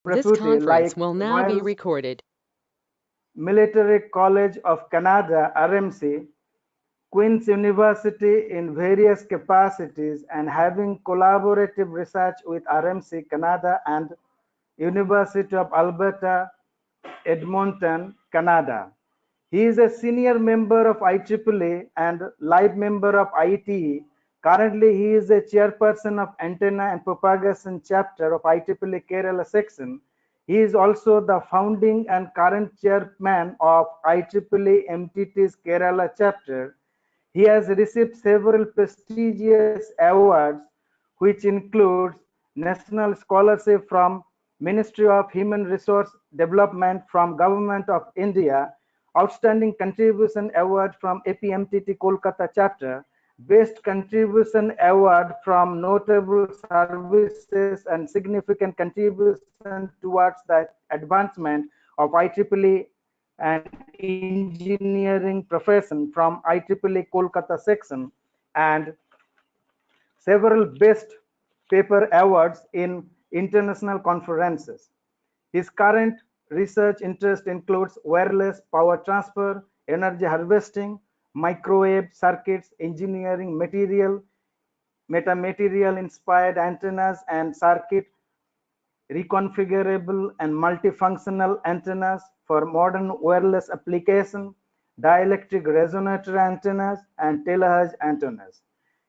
This reputed conference like will now be Royal recorded. Military College of Canada (RMC), Queen's University in various capacities, and having collaborative research with RMC Canada and University of Alberta, Edmonton, Canada. He is a senior member of IEEE and live member of IETE. Currently, he is a chairperson of Antenna and Propagation chapter of IEEE Kerala section. He is also the founding and current chairman of IEEE MTT's Kerala chapter. He has received several prestigious awards, which includes National Scholarship from Ministry of Human Resource Development from Government of India, Outstanding Contribution Award from APMTT Kolkata chapter, Best Contribution Award from Notable Services and Significant Contribution towards the advancement of IEEE and engineering profession from IEEE Kolkata section, and several Best Paper Awards in international conferences. His current research interest includes wireless power transfer, energy harvesting, microwave circuits, engineering material, metamaterial inspired antennas and circuit reconfigurable and multifunctional antennas for modern wireless application, dielectric resonator antennas, and terahertz antennas.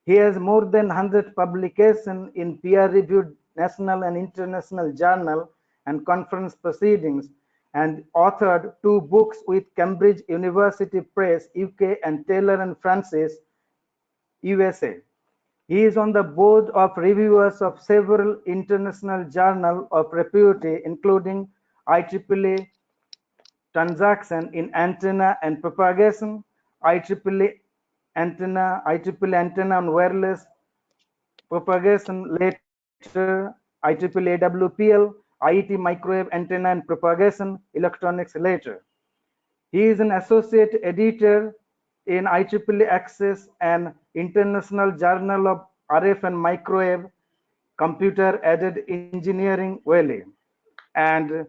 He has more than 100 publications in peer-reviewed national and international journal and conference proceedings, and authored 2 books with Cambridge University Press, UK, and Taylor and Francis, USA. He is on the board of reviewers of several international journals of repute, including IEEE Transaction in Antenna and Propagation, IEEE Antenna on Wireless Propagation later, IEEE AWPL, IET Microwave Antenna and Propagation Electronics later. He is an associate editor in IEEE Access, an international journal of RF and microwave computer-aided engineering Valley, and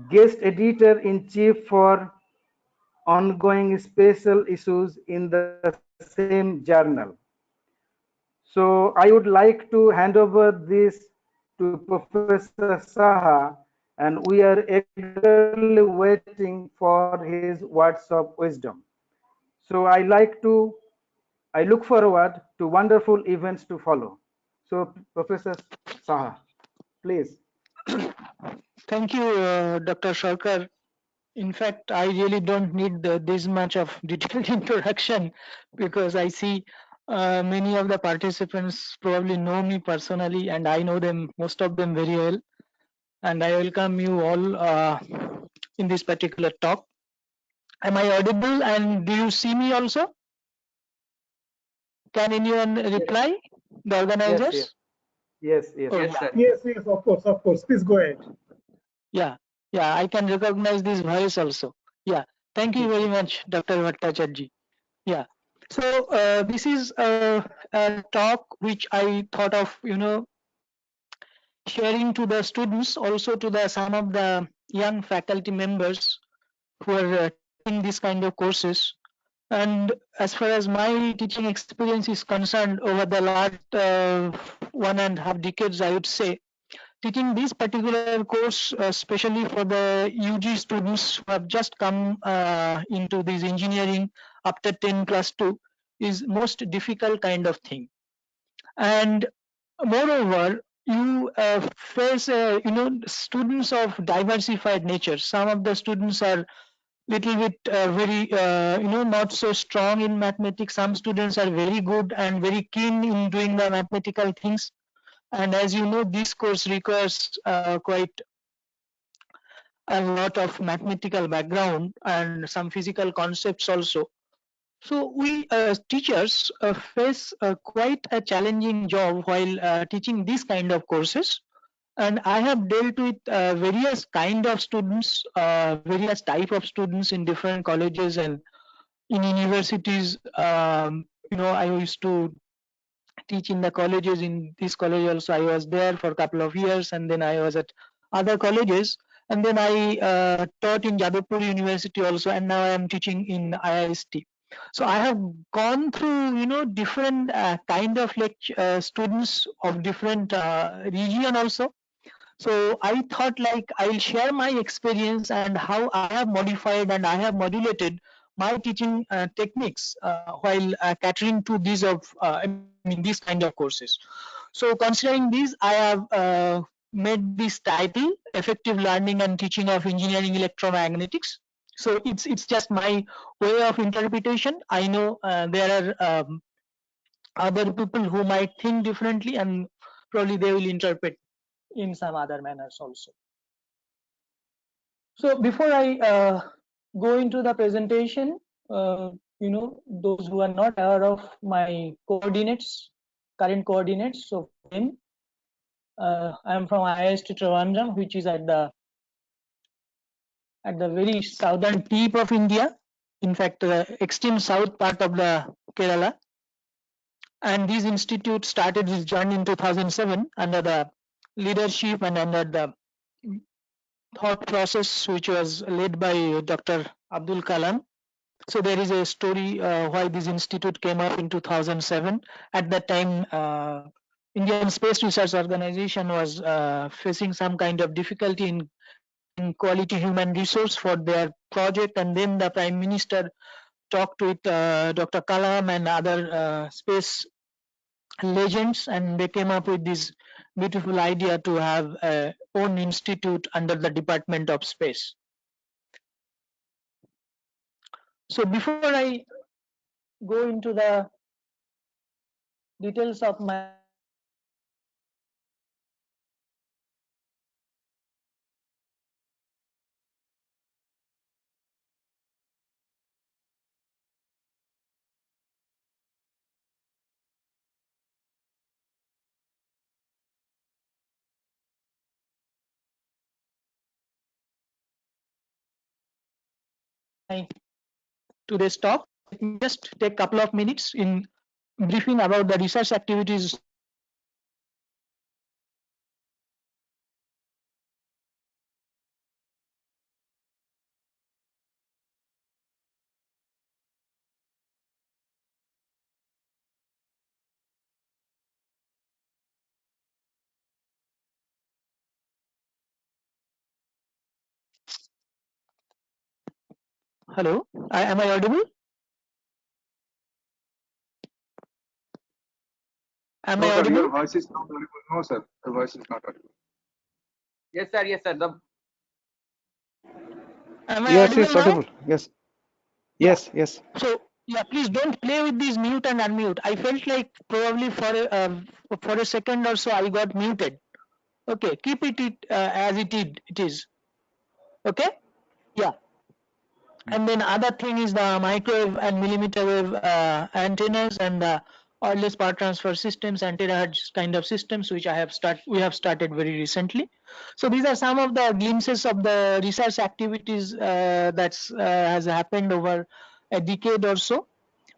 guest editor-in-chief for ongoing special issues in the same journal. So I would like to hand over this to Professor Saha, and we are eagerly waiting for his words of wisdom. So I look forward to wonderful events to follow. So Professor Saha, please. Thank you, Dr. Sharkar. In fact, I really don't need this much of detailed introduction because I see many of the participants probably know me personally and I know them, most of them very well. And I welcome you all in this particular talk. Am I audible and do you see me also? Can anyone Yes, reply? The yes, yes, organizers? yes, yes. Oh, Yes, yeah. sir. Yes, yes, of course. Please go ahead. Yeah, yeah, I can recognize this voice also. Yeah, thank you very much, Dr. Bhattacharjee. Yeah, so this is a talk which I thought of, sharing to the students, also to the some of the young faculty members who are taking this kind of courses. And as far as my teaching experience is concerned, over the last 1.5 decades, I would say, teaching this particular course, especially for the UG students who have just come into this engineering after 10 plus 2, is most difficult kind of thing. And moreover, you face students of diversified nature. Some of the students are little bit very not so strong in mathematics. Some students are very good and very keen in doing the mathematical things, and as you know, this course requires quite a lot of mathematical background and some physical concepts also. So we teachers face quite a challenging job while teaching this kind of courses. And I have dealt with various kind of students, various type of students in different colleges and in universities. I used to teach in the colleges. In this college also I was there for a couple of years, and then I was at other colleges, and then I taught in Jadavpur University also, and now I am teaching in IIST. So I have gone through, different kind of students of different region also. So I thought like I'll share my experience and how I have modified and I have modulated my teaching techniques while catering to these these kind of courses. So considering these, I have made this title, Effective Learning and Teaching of Engineering Electromagnetics. So it's just my way of interpretation. I know there are other people who might think differently, and probably they will interpret in some other manners also. So before I go into the presentation, those who are not aware of my coordinates, current coordinates, so then I am from IIST Trivandrum, which is at the very southern tip of India, in fact, the extreme south part of the Kerala. And this institute started its journey in 2007 under the leadership and under the thought process which was led by Dr. Abdul Kalam. So there is a story why this institute came up in 2007. At that time, Indian Space Research Organization was facing some kind of difficulty in quality human resource for their project, and then the Prime Minister talked with Dr. Kalam and other space legends, and they came up with this beautiful idea to have a own institute under the Department of Space. So before I go into the details of my today's talk, let me just take a couple of minutes in briefing about the research activities. Hello, am I audible? Am No, I sir, audible? your voice is not audible. No, sir, your voice is not audible. Yes, sir. Yes, sir. Am I Yes, audible it's now? audible. Yes. Yes, yes. So yeah, please don't play with these mute and unmute. I felt like probably for a second or so I got muted. Okay, keep it as it is. Okay, yeah. And then other thing is the microwave and millimeter wave antennas and the wireless power transfer systems and terahertz kind of systems, which we have started very recently. So these are some of the glimpses of the research activities that's has happened over a decade or so.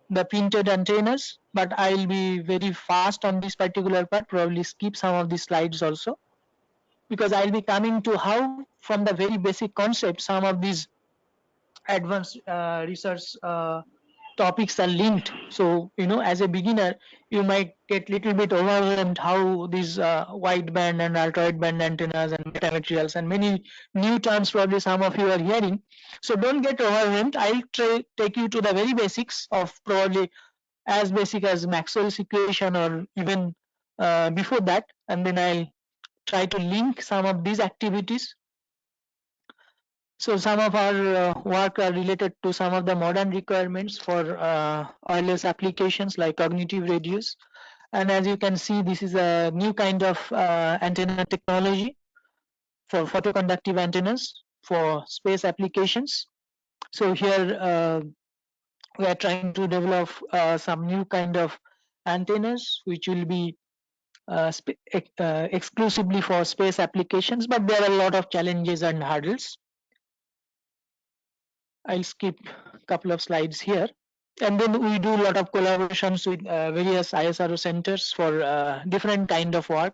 The printed antennas, but I'll be very fast on this particular part, probably skip some of the slides also, because I'll be coming to how from the very basic concept some of these advanced research topics are linked. So as a beginner you might get little bit overwhelmed how these wideband and ultra wideband antennas and metamaterials and many new terms probably some of you are hearing. So don't get overwhelmed. I'll take you to the very basics of probably as basic as Maxwell's equation or even before that, and then I'll try to link some of these activities. So some of our work are related to some of the modern requirements for wireless applications like cognitive radios. And as you can see, this is a new kind of antenna technology for photoconductive antennas for space applications. So here we are trying to develop some new kind of antennas which will be exclusively for space applications, but there are a lot of challenges and hurdles. I'll skip a couple of slides here. And then we do a lot of collaborations with various ISRO centers for different kind of work.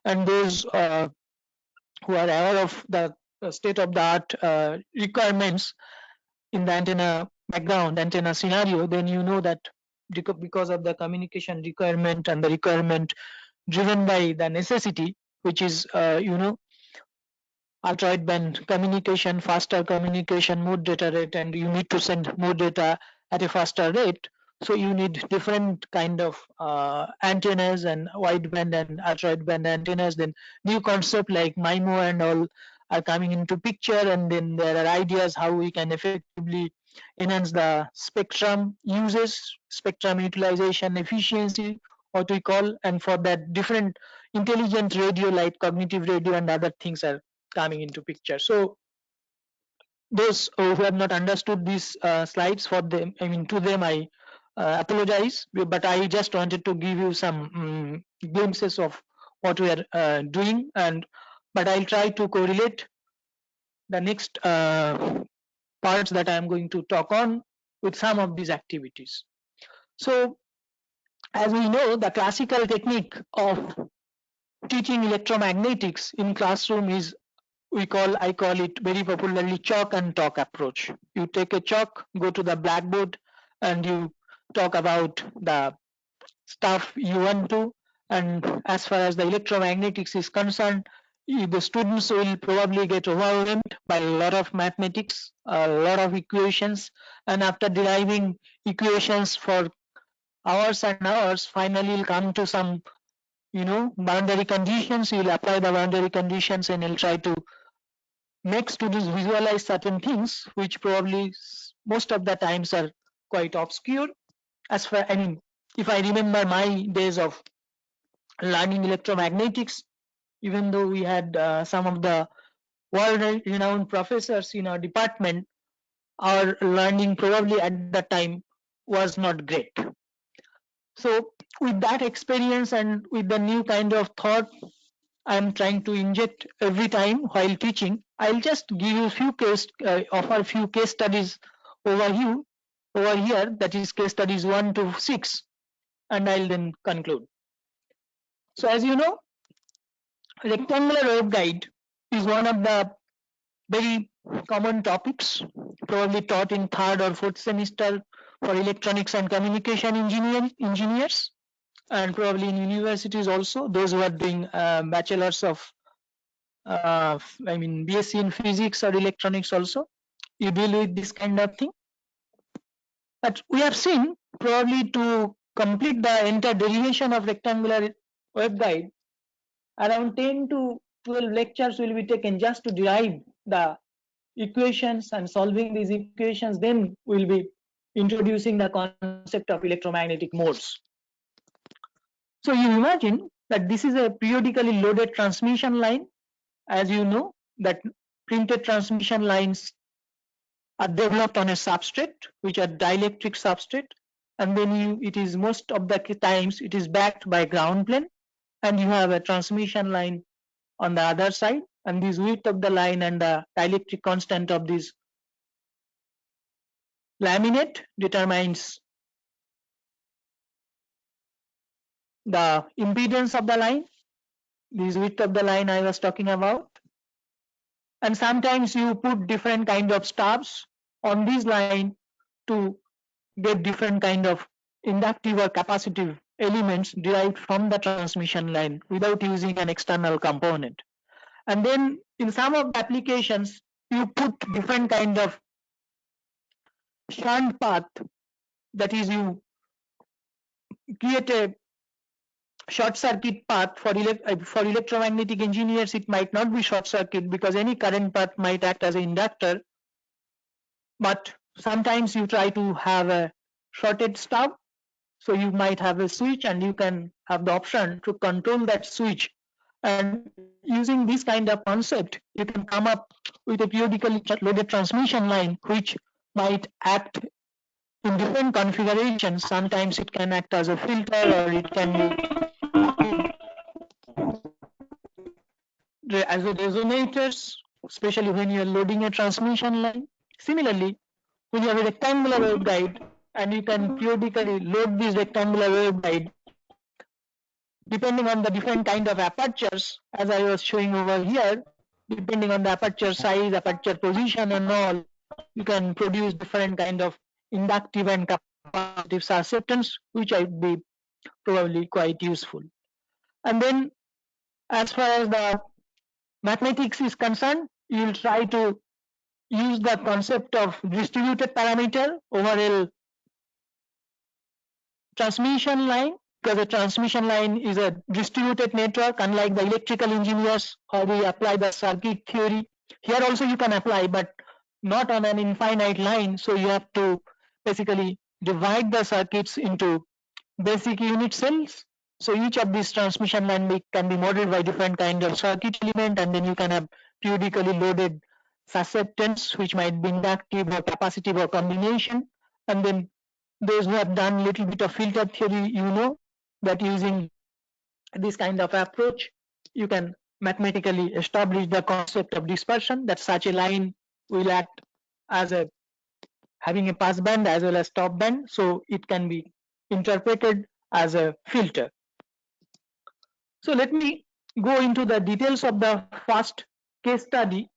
And those who are aware of the state of the art requirements in the antenna background, antenna scenario, then you know that because of the communication requirement and the requirement driven by the necessity, which is ultra wideband communication, faster communication, more data rate, and you need to send more data at a faster rate. So you need different kind of antennas and wideband and ultra wideband antennas. Then new concept like MIMO and all are coming into picture, and then there are ideas how we can effectively enhance the spectrum uses, spectrum utilization efficiency, what we call, and for that different intelligent radio like cognitive radio and other things are coming into picture. So those who have not understood these slides, for them, I mean to them I apologize, but I just wanted to give you some glimpses of what we are doing, and but I'll try to correlate the next parts that I am going to talk on with some of these activities. So as we know, the classical technique of teaching electromagnetics in classroom is I call it very popularly chalk and talk approach. You take a chalk, go to the blackboard, and you talk about the stuff you want to. And as far as the electromagnetics is concerned, the students will probably get overwhelmed by a lot of mathematics, a lot of equations, and after deriving equations for hours and hours, finally you'll come to some boundary conditions. You'll apply the boundary conditions and you'll try to make students visualize certain things which probably most of the times are quite obscure. As far, I mean, if I remember my days of learning electromagnetics, even though we had some of the world-renowned professors in our department, our learning probably at that time was not great. So with that experience and with the new kind of thought I am trying to inject every time while teaching, I'll just give you offer few case studies over here, that is case studies 1 to 6, and I'll then conclude. So as you know, rectangular waveguide is one of the very common topics probably taught in 3rd or 4th semester for electronics and communication engineers, and probably in universities also, those who are doing bachelors of BSc in physics or electronics also, you deal with this kind of thing. But we have seen probably to complete the entire derivation of rectangular waveguide, around 10 to 12 lectures will be taken just to derive the equations and solving these equations. Then we'll be introducing the concept of electromagnetic modes. So you imagine that this is a periodically loaded transmission line. As you know, that printed transmission lines are developed on a substrate, which are dielectric substrate, and then it is most of the times it is backed by ground plane, and you have a transmission line on the other side, and this width of the line and the dielectric constant of this laminate determines the impedance of the line, this width of the line I was talking about. And sometimes you put different kind of stubs on this line to get different kind of inductive or capacitive elements derived from the transmission line without using an external component. And then in some of the applications, you put different kind of shunt path, that is, you create a short circuit path. For electromagnetic engineers, it might not be short circuit because any current path might act as an inductor, but sometimes you try to have a shorted stub, so you might have a switch and you can have the option to control that switch, and using this kind of concept you can come up with a periodically loaded transmission line which might act in different configurations. Sometimes it can act as a filter, or it can be as a resonators, especially when you are loading a transmission line. Similarly, when you have a rectangular waveguide and you can periodically load this rectangular waveguide depending on the different kind of apertures, as I was showing over here, depending on the aperture size, aperture position and all, you can produce different kind of inductive and capacitive susceptance, which would be probably quite useful. And then as far as the mathematics is concerned, you will try to use the concept of distributed parameter over a transmission line, because a transmission line is a distributed network, unlike the electrical engineers how we apply the circuit theory. Here also you can apply, but not on an infinite line, so you have to basically divide the circuits into basic unit cells. So each of these transmission line can be modeled by different kind of circuit element, and then you can have periodically loaded susceptance, which might be inductive or capacitive or combination. And then those who have done little bit of filter theory, you know that using this kind of approach, you can mathematically establish the concept of dispersion, that such a line will act as a having a pass band as well as stop band, so it can be interpreted as a filter. So let me go into the details of the first case study,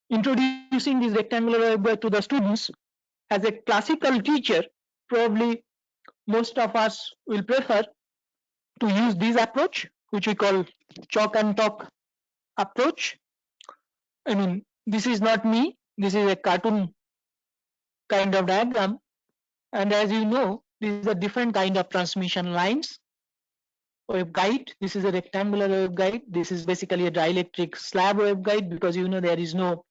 introducing this rectangular waveguide to the students. As a classical teacher, probably most of us will prefer to use this approach, which we call chalk and talk approach. I mean, this is not me, this is a cartoon kind of diagram, and as you know, this is a different kind of transmission lines. Waveguide, this is a rectangular waveguide, this is basically a dielectric slab waveguide, because you know there is no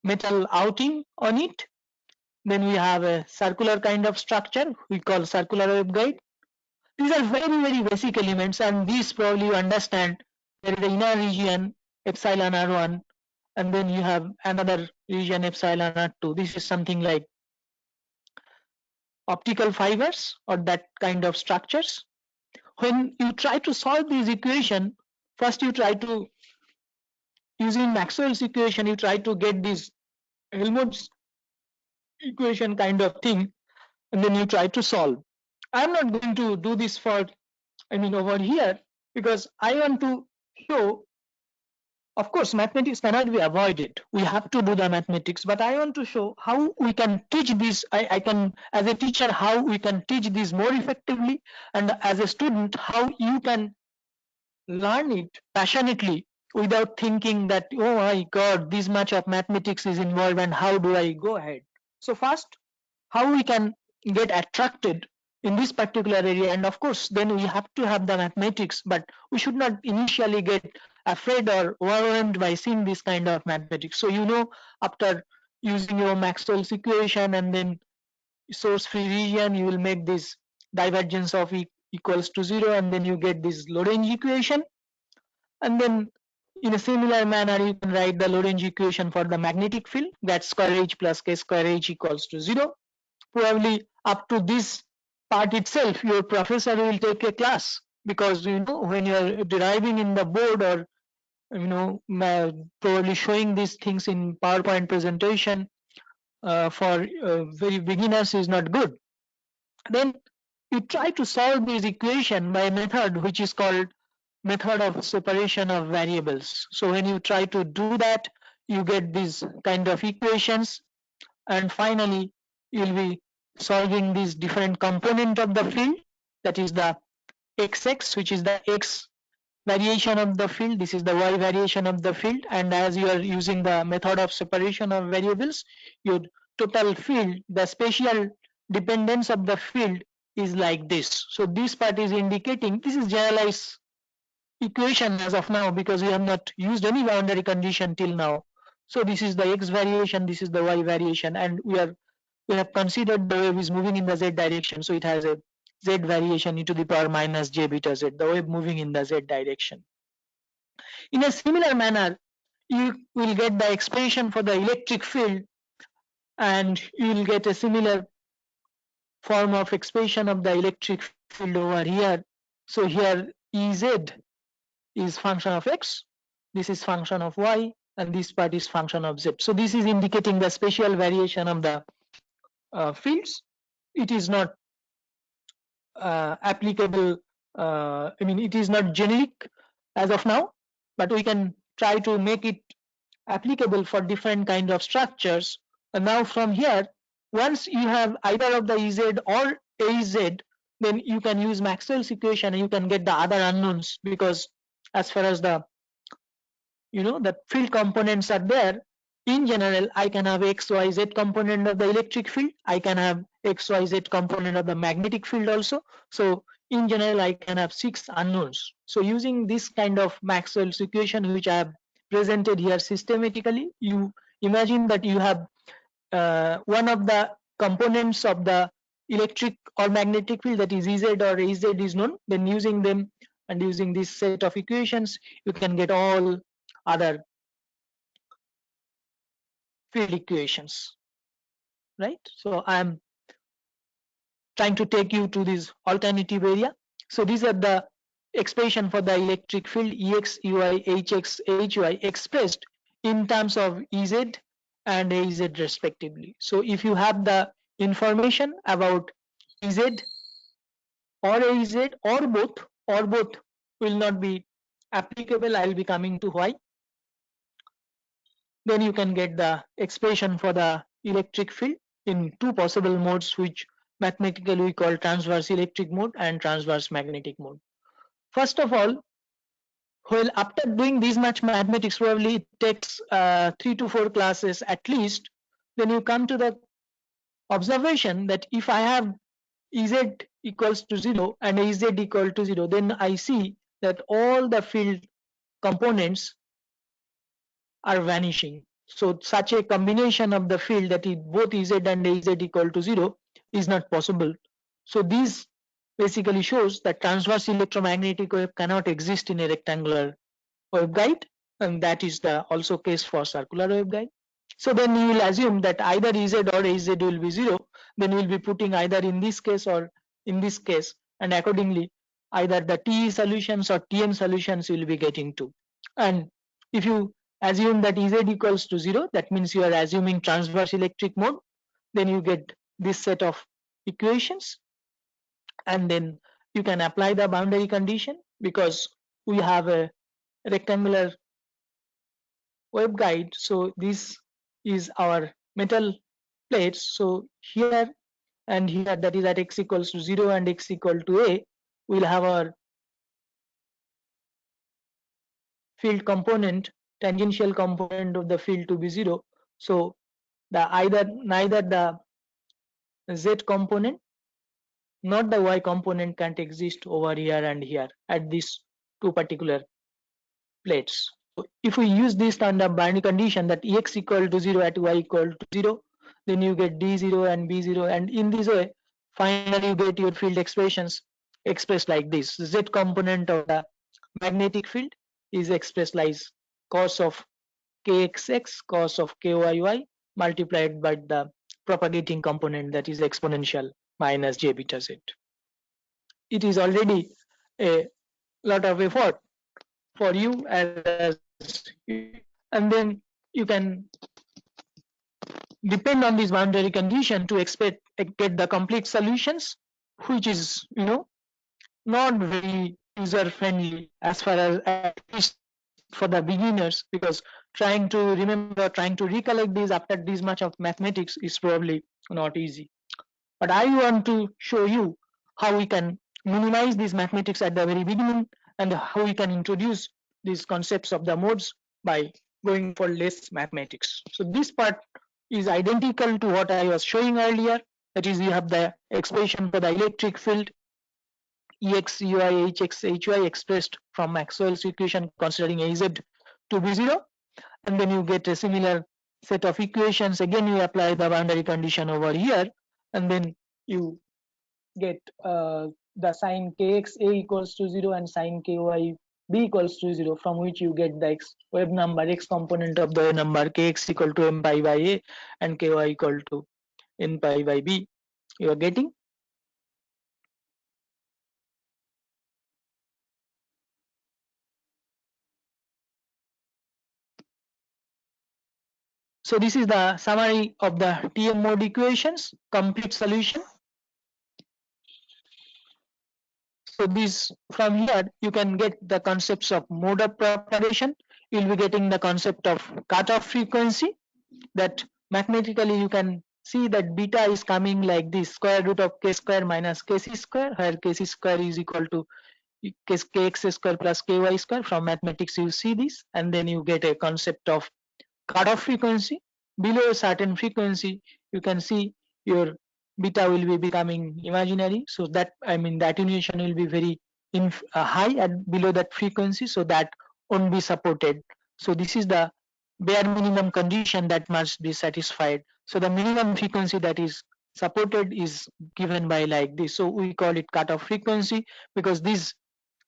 metal outing on it. Then we have a circular kind of structure we call circular waveguide. These are very basic elements, and these probably you understand. There is the inner region epsilon r1, and then you have another region epsilon r2. This is something like optical fibers or that kind of structures. When you try to solve this equation, first you try to, using Maxwell's equation, you try to get this Helmholtz equation kind of thing, and then you try to solve. I'm not going to do this for, over here, because I want to show, of course, mathematics cannot be avoided. We have to do the mathematics, but I want to show how we can teach this. I can, as a teacher, how we can teach this more effectively, and as a student, how you can learn it passionately without thinking that, oh my God, this much of mathematics is involved and how do I go ahead. So first, how we can get attracted in this particular area, and of course then we have to have the mathematics, but we should not initially get afraid or overwhelmed by seeing this kind of mathematics. So you know, after using your Maxwell's equation and then source free region, you will make this divergence of E equals to 0, and then you get this Lorentz equation, and then in a similar manner you can write the Lorentz equation for the magnetic field, that square H plus k square H equals to 0. Probably up to this part itself your professor will take a class, because you know when you are deriving in the board, or probably showing these things in PowerPoint presentation for very beginners is not good. Then you try to solve this equation by a method which is called method of separation of variables. So when you try to do that, you get these kind of equations, and finally you'll be solving this different component of the field, that is the xx, which is the x variation of the field, this is the y variation of the field, and as you are using the method of separation of variables, your total field, the spatial dependence of the field is like this. So this part is indicating, this is generalized equation as of now, because we have not used any boundary condition till now. So this is the x variation, this is the y variation, and we have considered the wave is moving in the z direction, so it has a z variation e to the power minus j beta z, the wave moving in the z direction. In a similar manner, you will get the expression for the electric field, and you will get a similar form of expression of the electric field over here. So here Ez is function of x, this is function of y, and this part is function of z. So this is indicating the spatial variation of the fields. It is not applicable, it is not generic as of now, but we can try to make it applicable for different kind of structures. And now from here, once you have either of the Ez or Az, then you can use Maxwell's equation and you can get the other unknowns, because as far as the the field components are there, in general I can have x, y, z component of the electric field, I can have x, y, z component of the magnetic field also. So in general I can have 6 unknowns. So using this kind of Maxwell's equation, which I have presented here systematically, you imagine that you have one of the components of the electric or magnetic field, that is Ez or Az is known. Then using them and using this set of equations, you can get all other field equations, right? So I am trying to take you to this alternative area. So these are the expression for the electric field Ex, Ey, Hx, Hy expressed in terms of Ez and Az respectively. So if you have the information about Ez or Az or both will not be applicable. I will be coming to why. Then you can get the expression for the electric field in 2 possible modes, which mathematically we call transverse electric mode and transverse magnetic mode. First of all, well, after doing this much mathematics, probably it takes 3 to 4 classes at least, then you come to the observation that if I have Ez equals to 0 and Az equal to 0, then I see that all the field components are vanishing. So such a combination of the field, that is both Ez and Az equal to 0, is not possible. So this basically shows that transverse electromagnetic wave cannot exist in a rectangular waveguide, and that is the also case for circular waveguide. So then you will assume that either Ez or Az will be 0, then you will be putting either in this case or in this case, and accordingly either the TE solutions or TM solutions you will be getting to. And if you assume that Ez equals to 0, that means you are assuming transverse electric mode, then you get this set of equations, and then you can apply the boundary condition, because we have a rectangular waveguide. So this is our metal plates. So here and here, that is at x equals to 0 and x equal to a, we'll have our field component, tangential component of the field to be 0. So the neither the z component not the y component can't exist over here and here at these 2 particular plates. So if we use this standard boundary condition, that Ex equal to 0 at y equal to 0, then you get D0 and B0, and in this way finally you get your field expressions expressed like this. Z component of the magnetic field is expressed like cos of kxx cos of kyy multiplied by the propagating component, that is exponential minus j beta z. It is already a lot of effort for you, and then you can depend on this boundary condition to get the complete solutions, which is not very user friendly as far as at least for the beginners, because trying to recollect these after this much of mathematics is probably not easy. But I want to show you how we can minimize these mathematics at the very beginning, and how we can introduce these concepts of the modes by going for less mathematics. So this part is identical to what I was showing earlier. That is, you have the expression for the electric field Ex, Ey, Hx, Hy expressed from Maxwell's equation considering Az to be 0, and then you get a similar set of equations. Again you apply the boundary condition over here, and then you get the sin kx a equals to 0 and sin ky b equals to 0, from which you get the wave number x component of the wave number kx equal to m pi by a and ky equal to n pi by b. You are getting? So this is the summary of the TM mode equations, complete solution. So this, from here you can get the concepts of mode of propagation. you'll be getting the concept of cutoff frequency, that mathematically you can see that beta is coming like this, square root of k square minus kc square, where kc square is equal to kx square plus ky square. From mathematics you see this, and then you get a concept of cutoff frequency. Below a certain frequency you can see your beta will be becoming imaginary, so that I mean the attenuation will be very high at below that frequency, so that won't be supported. So this is the bare minimum condition that must be satisfied. So the minimum frequency that is supported is given by like this. So we call it cutoff frequency because this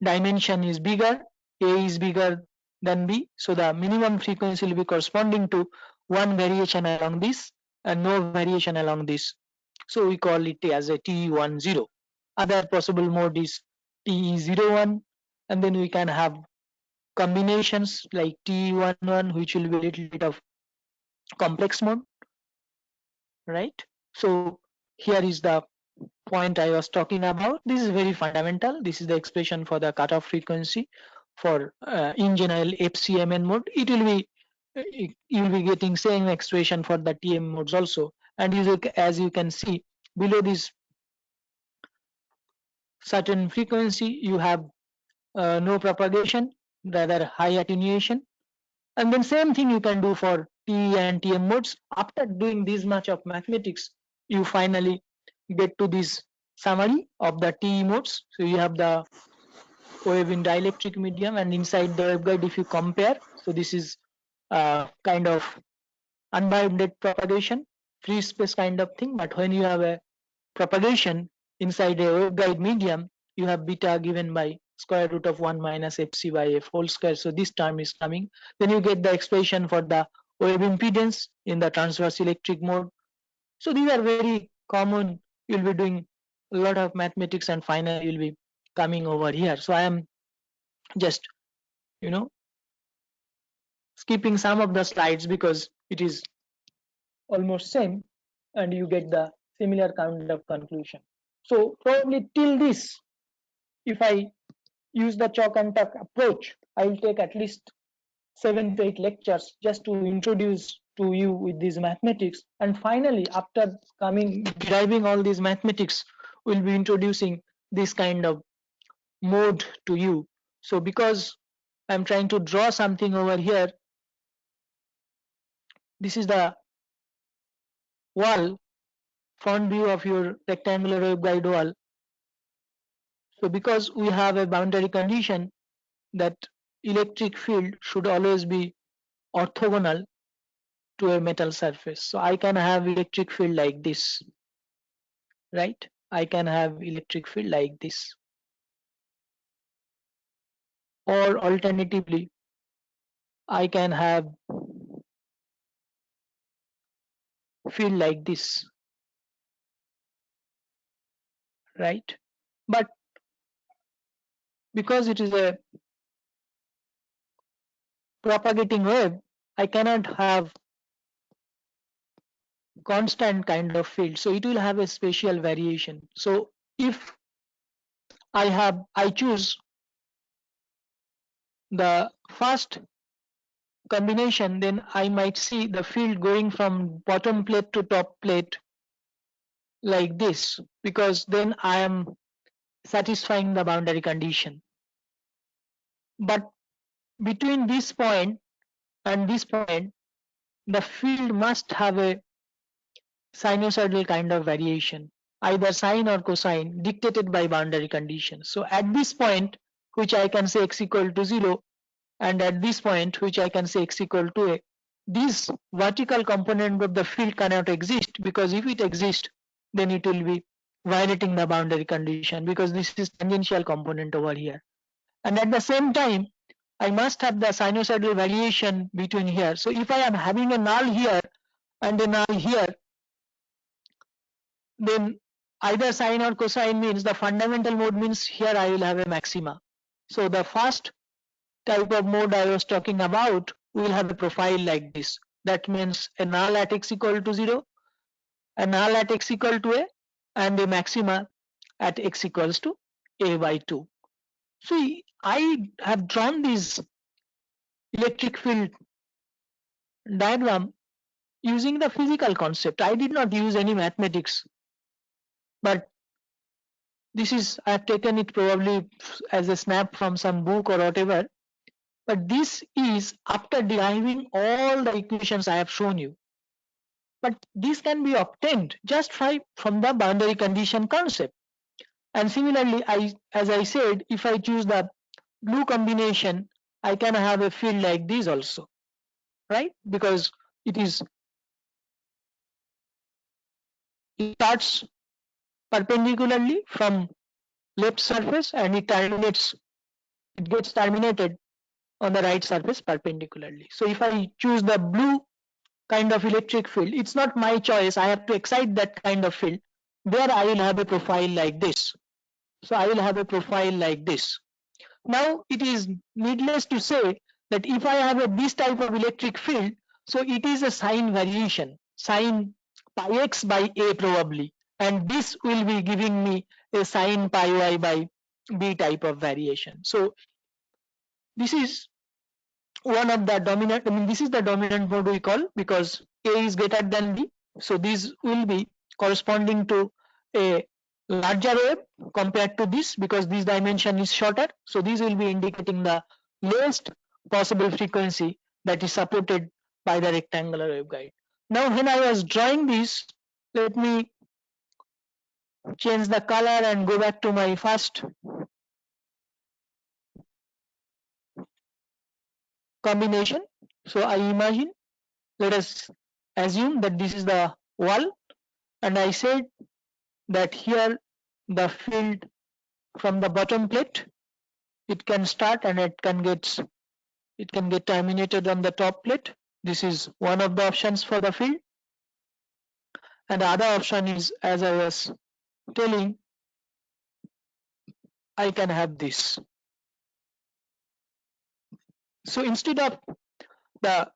dimension is bigger, a is bigger than b, so the minimum frequency will be corresponding to one variation along this and no variation along this. So we call it as a TE10. Other possible mode is TE01, and then we can have combinations like TE11, which will be a little bit of complex mode, right? So here is the point I was talking about. This is very fundamental. This is the expression for the cutoff frequency for in general FCMN mode. It will be you will be getting same expression for the TM modes also. And as you can see below this certain frequency, you have no propagation, rather high attenuation. And then same thing you can do for TE and TM modes. After doing this much of mathematics, you finally get to this summary of the TE modes. So you have the wave in dielectric medium, and inside the waveguide if you compare, so this is kind of unbounded propagation, free space kind of thing. But when you have a propagation inside a waveguide medium, you have beta given by square root of 1 minus fc by f whole square. So this term is coming. Then you get the expression for the wave impedance in the transverse electric mode. So these are very common. You'll be doing a lot of mathematics, and finally you'll be coming over here. So I am just skipping some of the slides because it is almost same, and you get the similar kind of conclusion. So probably till this, if I use the chalk and talk approach, I will take at least 7 to 8 lectures just to introduce to you with these mathematics. And finally, after deriving all these mathematics, we'll be introducing this kind of mode to you. So because I'm trying to draw something over here, this is the wall, front view of your rectangular waveguide wall. So because we have a boundary condition that electric field should always be orthogonal to a metal surface, so I can have electric field like this, right? I can have electric field like this, or alternatively I can have field like this, right? But because it is a propagating wave, I cannot have constant kind of field, so it will have a spatial variation. So if I choose the first combination, then I might see the field going from bottom plate to top plate like this, because then I am satisfying the boundary condition. But between this point and this point, the field must have a sinusoidal kind of variation, either sine or cosine, dictated by boundary conditions. So at this point, which I can say x equal to 0, and at this point, which I can say x equal to a, this vertical component of the field cannot exist, because if it exists, then it will be violating the boundary condition, because this is tangential component over here. And at the same time, I must have the sinusoidal variation between here. So if I am having a null here and a null here, then either sine or cosine means the fundamental mode means here I will have a maxima. So the first type of mode I was talking about will have a profile like this. That means a null at x equal to 0, a null at x equal to a, and a maxima at x equals to a by 2. So I have drawn these electric field diagram using the physical concept. I did not use any mathematics, but this is, I have taken it probably as a snap from some book or whatever, but this is after deriving all the equations I have shown you. But this can be obtained just from the boundary condition concept. And similarly, as I said, if I choose the blue combination, I can have a field like this also, right? Because it starts perpendicularly from left surface and it gets terminated on the right surface perpendicularly. So if I choose the blue kind of electric field, it's not my choice. I have to excite that kind of field. There I will have a profile like this. So I will have a profile like this. Now it is needless to say that if I have this type of electric field, so it is a sign variation, sign pi x by a probably, and this will be giving me a sign pi y by b type of variation. So this is one of the dominant, this is the dominant mode we call, because a is greater than b. So these will be corresponding to a larger wave compared to this, because this dimension is shorter. So these will be indicating the lowest possible frequency that is supported by the rectangular waveguide. Now when I was drawing this, let me change the color and go back to my first combination. So I imagine, let us assume that this is the wall, and I said that here the field from the bottom plate, it can start and it can get terminated on the top plate. This is one of the options for the field, and the other option is, as I was telling, I can have this. So instead of the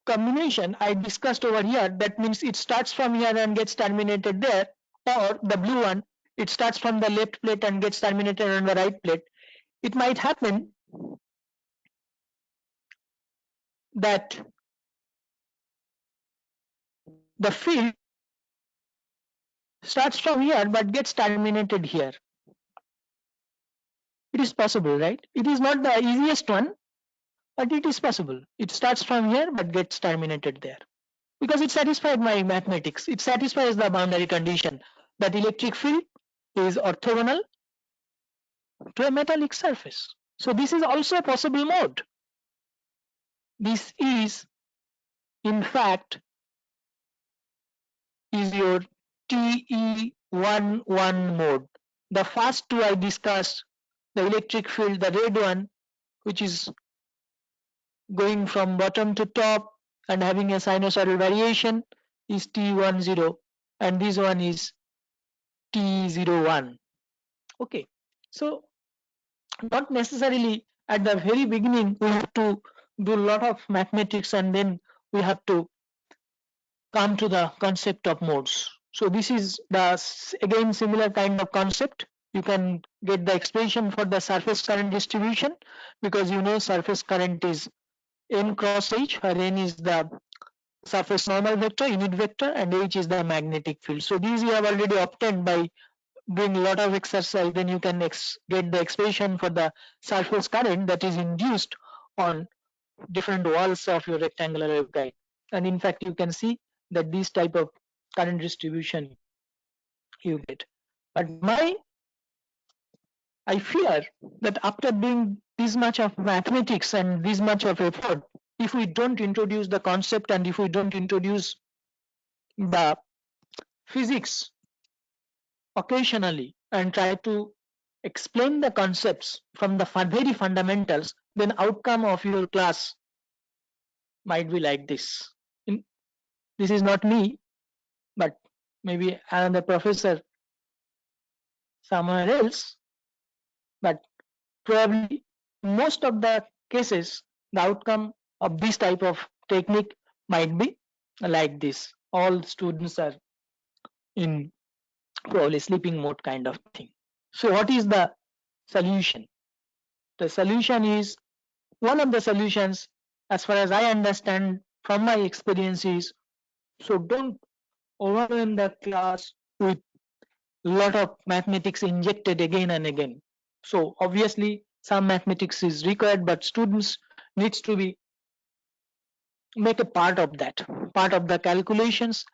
combination I discussed over here, that means it starts from here and gets terminated there, or the blue one, it starts from the left plate and gets terminated on the right plate. It might happen that the field starts from here but gets terminated here. It is possible, right? It is not the easiest one, but it is possible. It starts from here but gets terminated there, because it satisfies my mathematics. It satisfies the boundary condition that electric field is orthogonal to a metallic surface. So this is also a possible mode. This is, in fact, is your TE11 mode. The first two I discussed, the electric field, the red one, which is going from bottom to top and having a sinusoidal variation, is T10, and this one is T01. Okay, so not necessarily at the very beginning we have to do a lot of mathematics and then we have to come to the concept of modes. So this is the again similar kind of concept. You can get the expression for the surface current distribution, because you know surface current is n cross h, where n is the surface normal vector, unit vector, and h is the magnetic field. So these you have already obtained by doing a lot of exercise. Then you can get the expression for the surface current that is induced on different walls of your rectangular waveguide. And in fact, you can see that this type of current distribution you get. But I fear that after doing this much of mathematics and this much of effort, if we don't introduce the concept and if we don't introduce the physics occasionally and try to explain the concepts from the very fundamentals, then outcome of your class might be like this. This is not me, but maybe another professor somewhere else, but probably most of the cases the outcome of this type of technique might be like this. All students are in probably sleeping mode kind of thing. So what is the solution? The solution is one of the solutions, as far as I understand from my experience, is so don't overwhelm the class with lot of mathematics injected again and again. So obviously some mathematics is required, but students needs to be make a part of that, part of the calculations.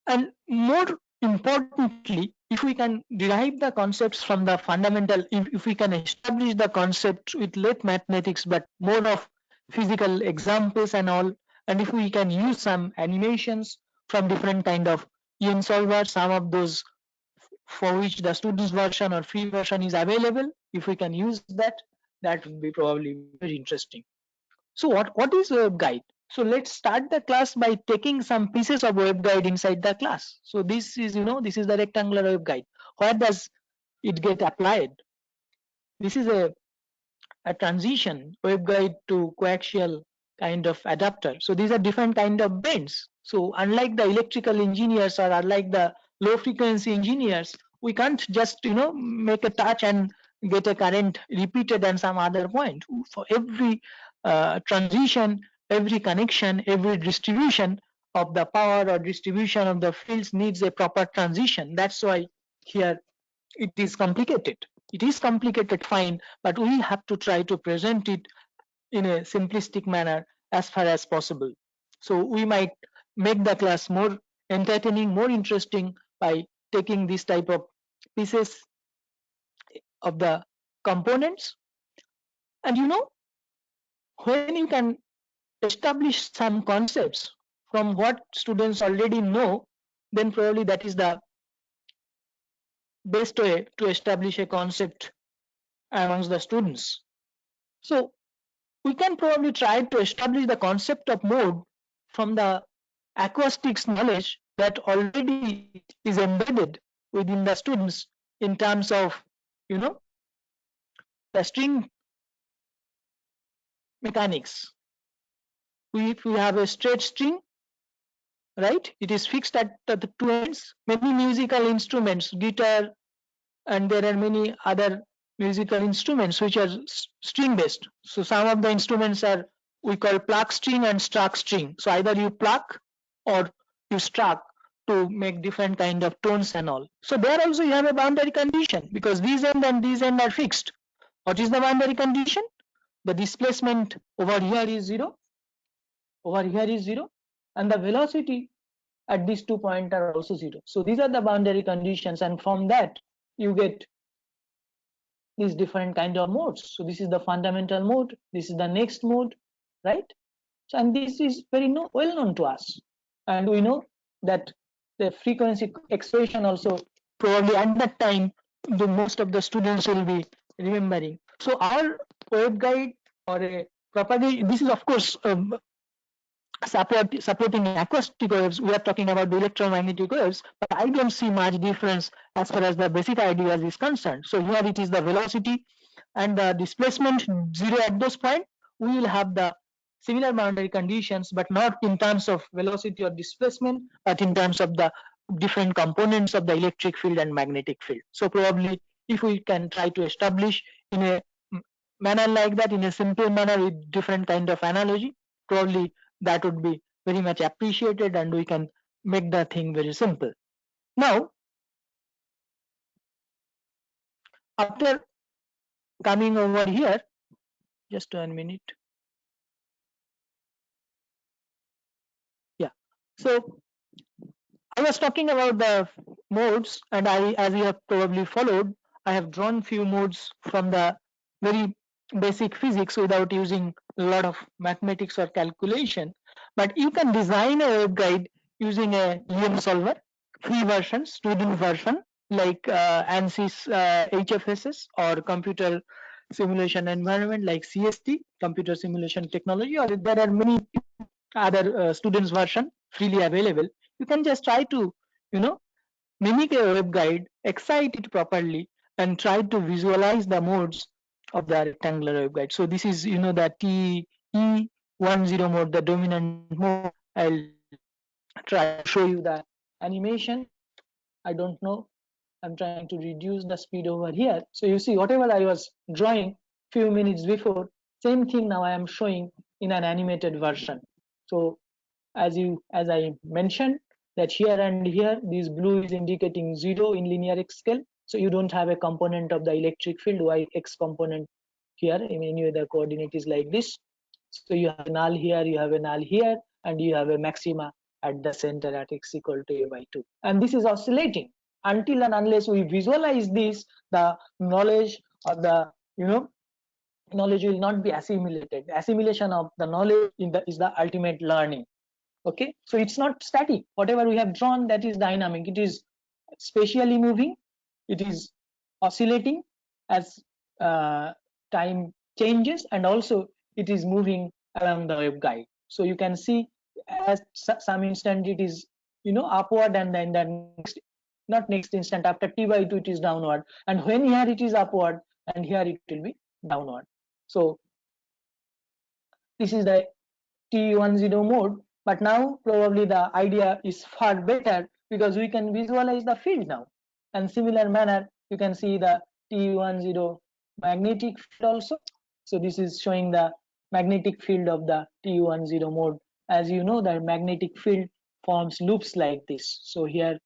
And more importantly, if we can derive the concepts from the fundamental, if we can establish the concept with late mathematics, but more of physical examples and all, and if we can use some animations from different kind of EM solver, some of those for which the students version or free version is available, if we can use that, that would be probably very interesting. So what is waveguide? So let's start the class by taking some pieces of waveguide inside the class. So this is, this is the rectangular waveguide. Where does it get applied? This is a transition waveguide to coaxial kind of adapter. So these are different kind of bends. So unlike the electrical engineers or unlike the low frequency engineers, we can't just make a touch and get a current repeated and some other point. For every transition, every connection, every distribution of the power or distribution of the fields needs a proper transition. That's why here it is complicated. It is complicated, fine, but we have to try to present it in a simplistic manner as far as possible. So we might make the class more entertaining, more interesting by taking this type of pieces of the components. And when you can establish some concepts from what students already know, then probably that is the best way to establish a concept amongst the students. So we can probably try to establish the concept of mode from the acoustics knowledge that already is embedded within the students in terms of the string mechanics. If we have a straight string, right, it is fixed at the two ends. Many musical instruments, guitar, and there are many other musical instruments which are string based. So some of the instruments are we call pluck string and struck string. So either you pluck or you struck to make different kind of tones and all. So there also you have a boundary condition because these end and these end are fixed. What is the boundary condition? The displacement over here is 0, over here is 0, and the velocity at these 2 points are also 0. So these are the boundary conditions, and from that you get these different kind of modes. So this is the fundamental mode, this is the next mode, right? So, and this is very well known to us, and we know that the frequency expression also probably at that time the most of the students will be remembering. So our waveguide or a propagation, this is of course supporting acoustic waves. We are talking about the electromagnetic waves, but I don't see much difference as far as the basic idea is concerned. So here it is the velocity and the displacement 0 at those points. We will have the similar boundary conditions, but not in terms of velocity or displacement, but in terms of the different components of the electric field and magnetic field. So probably if we can try to establish in a manner like that, in a simple manner with different kind of analogy, probably that would be very much appreciated and we can make the thing very simple. Now, after coming over here, just 1 minute. Yeah, so I was talking about the modes, and as you have probably followed, I have drawn few modes from the very basic physics without using a lot of mathematics or calculation. But you can design a waveguide using a EM solver, free version, student version, like ANSYS HFSS or computer simulation environment like CST, computer simulation technology, or there are many other students version freely available. You can just try to mimic a waveguide, excite it properly, and try to visualize the modes of the rectangular waveguide. So this is the TE10 mode, the dominant mode. I'll try to show you the animation. I don't know, I'm trying to reduce the speed over here. So you see whatever I was drawing few minutes before, Same thing now I am showing in an animated version. So as I mentioned that here and here, this blue is indicating 0 in linear X scale. So you don't have a component of the electric field y x component here. Anyway, the coordinate is like this. So you have a null here, you have a null here, and you have a maxima at the center at x equal to a/2. And this is oscillating until and unless we visualize this, the knowledge or the knowledge will not be assimilated. Assimilation of the knowledge is the ultimate learning. Okay, so it's not static. Whatever we have drawn, that is dynamic. It is spatially moving, it is oscillating as time changes, and also it is moving along the waveguide. So you can see at some instant it is upward, and then the next instant after t/2 it is downward, and when here it is upward and here it will be downward. So this is the T10 mode, but now probably the idea is far better because we can visualize the field now. And similar manner, you can see the T10 magnetic field also. So this is showing the magnetic field of the T10 mode. As you know, the magnetic field forms loops like this. So here,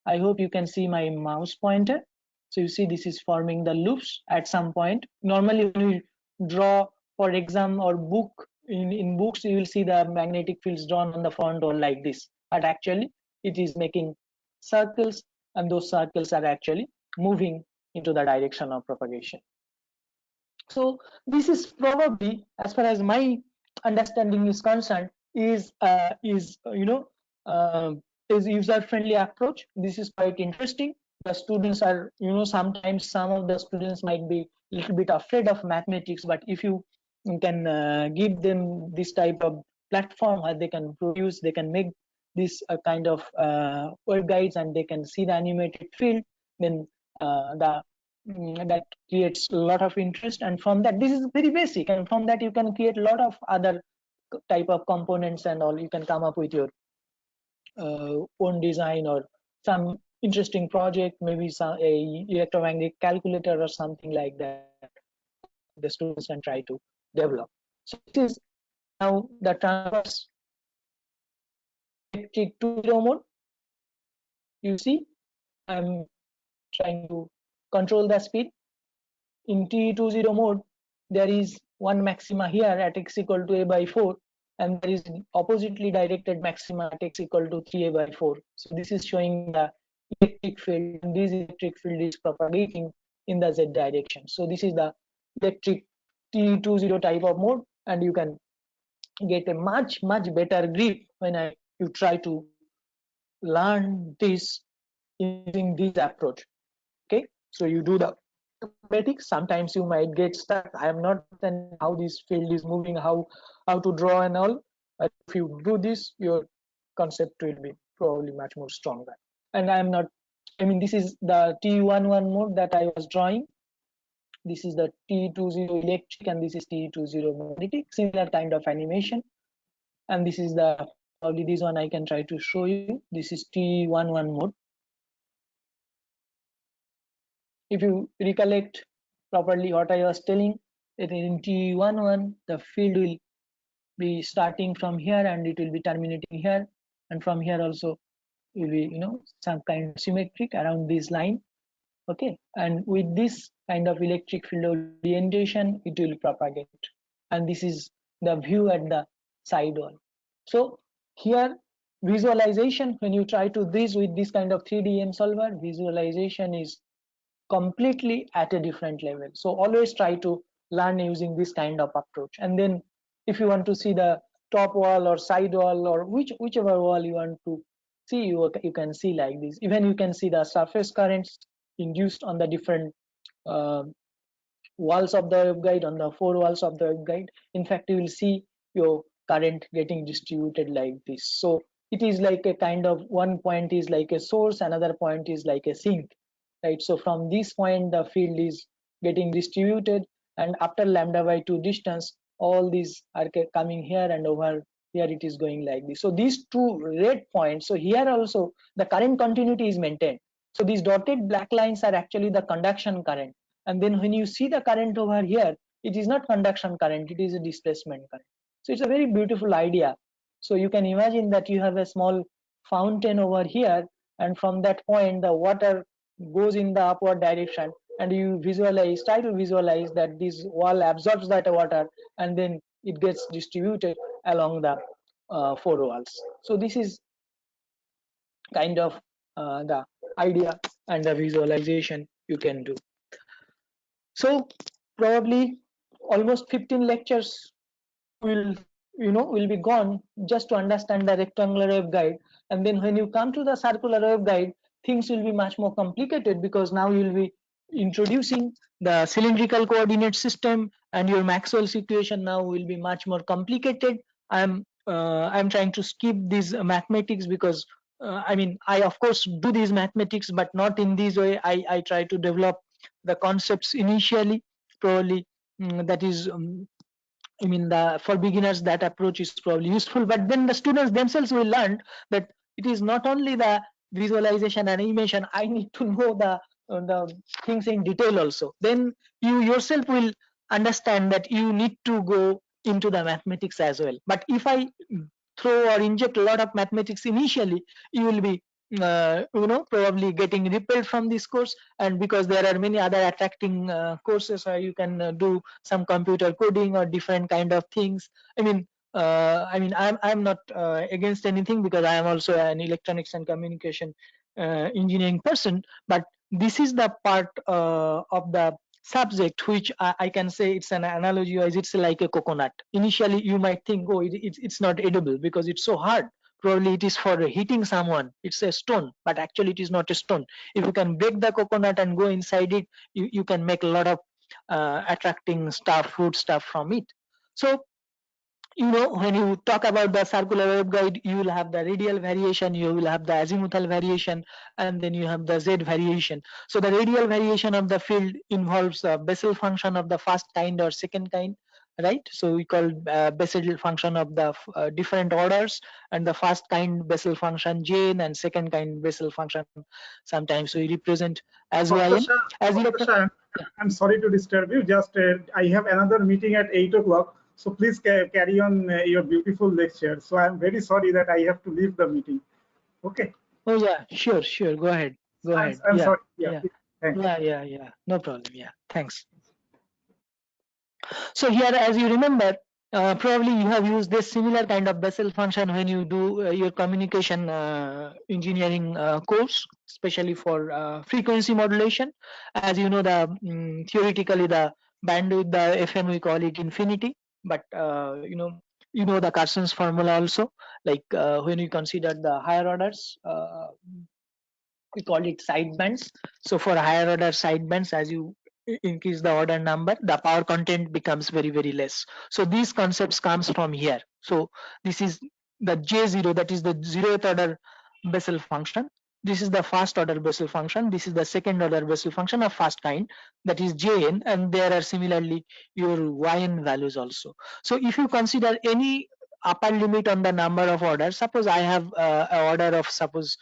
I hope you can see my mouse pointer. So you see this is forming the loops at some point. Normally when we draw for exam or book, in books you will see the magnetic fields drawn on the front or like this, but actually it is making circles, and those circles are actually moving into the direction of propagation. So this is probably, as far as my understanding is concerned, is user-friendly approach. This is quite interesting. The students are, sometimes some of the students might be a little bit afraid of mathematics, but if you can give them this type of platform where they can produce, they can make this kind of waveguides, and they can see the animated field, then that creates a lot of interest. And from that, this is very basic, and from that you can create a lot of other type of components and all. You can come up with your own design or some interesting project, maybe some a electromagnetic calculator or something like that the students can try to develop. So this is now the transverse electric 2.0 mode. You see, I'm trying to control the speed. In T20 mode, there is one maxima here at x equal to a/4, and there is oppositely directed maxima at x equal to 3a/4. So this is showing the electric field, and this electric field is propagating in the z direction. So this is the electric T20 type of mode, and you can get a much better grip when you try to learn this using this approach. Okay, so you do the mathematics. Sometimes you might get stuck. I am not understanding how this field is moving, how to draw and all. But if you do this, your concept will be probably much more stronger. And I am not, this is the T11 mode that I was drawing. This is the T20 electric, and this is T20 magnetic, similar kind of animation. And this is the, probably this one I can try to show you. This is T11 mode. If you recollect properly what I was telling, that in T11 the field will be starting from here and it will be terminating here, and from here also will be some kind of symmetric around this line. Okay, and with this kind of electric field orientation it will propagate, and this is the view at the side wall. So here visualization, when you try to this with this kind of 3D solver, visualization is completely at a different level. So always try to learn using this kind of approach. And then if you want to see the top wall or side wall or whichever wall you want to see, you can see like this. Even you can see the surface currents induced on the different walls of the waveguide, on the 4 walls of the waveguide. In fact, you will see your current getting distributed like this. So it is like a kind of, one point is like a source, another point is like a sink. Right, so from this point the field is getting distributed, and after λ/2 distance all these are coming here, and over here it is going like this. So these two red points, so here also the current continuity is maintained. So these dotted black lines are actually the conduction current, and then when you see the current over here, it is not conduction current, it is a displacement current. So it's a very beautiful idea. So you can imagine that you have a small fountain over here, and from that point the water goes in the upward direction, and you try to visualize that this wall absorbs that water and then it gets distributed along the four walls. So this is kind of the idea and the visualization you can do. So probably almost 15 lectures will be gone just to understand the rectangular waveguide, and then when you come to the circular waveguide, things will be much more complicated, because now you will be introducing the cylindrical coordinate system, and your Maxwell's equation now will be much more complicated. I'm trying to skip these mathematics, because I mean, I of course do these mathematics, but not in this way. I try to develop the concepts initially. Probably that is I mean, for beginners that approach is probably useful, but then the students themselves will learn that it is not only the visualization and animation. I need to know the things in detail also. Then you yourself will understand that you need to go into the mathematics as well. But if I throw or inject a lot of mathematics initially, you will be probably getting repelled from this course, and because there are many other attracting courses where you can do some computer coding or different kind of things. I'm not against anything, because I am also an electronics and communication engineering person, but this is the part of the subject which I can say it's an analogy wise, it's like a coconut. Initially you might think, oh, it's not edible because it's so hard. Probably it is for hitting someone, it's a stone, but actually it is not a stone. If you can break the coconut and go inside it, you can make a lot of attracting stuff, food stuff from it. So when you talk about the circular waveguide, you will have the radial variation, you will have the azimuthal variation, and then you have the z variation. So the radial variation of the field involves a Bessel function of the first kind or second kind, right? So we call Bessel function of the different orders, and the first kind Bessel function Jn, and second kind Bessel function sometimes we represent as Dr. Yn. Shah, As Dr. Shah, I'm sorry to disturb you. Just I have another meeting at 8 o'clock. So please carry on your beautiful lecture. So I'm very sorry that I have to leave the meeting. Okay. Oh yeah, sure. Go ahead. I'm Yeah. sorry. Yeah. Thanks. Yeah. No problem. Yeah. Thanks. So here, as you remember, probably you have used this similar kind of Bessel function when you do your communication engineering course, especially for frequency modulation. As you know, theoretically the bandwidth, the FM, we call it infinity, but you know the Carson's formula also. Like when you consider the higher orders, we call it sidebands. So for higher order sidebands, as you increase the order number, the power content becomes very, very less. So these concepts comes from here. So this is the J0, that is the 0th order Bessel function. This is the first order Bessel function. This is the second order Bessel function of first kind, that is Jn, and there are similarly your Yn values also. So if you consider any upper limit on the number of orders, suppose I have an order of suppose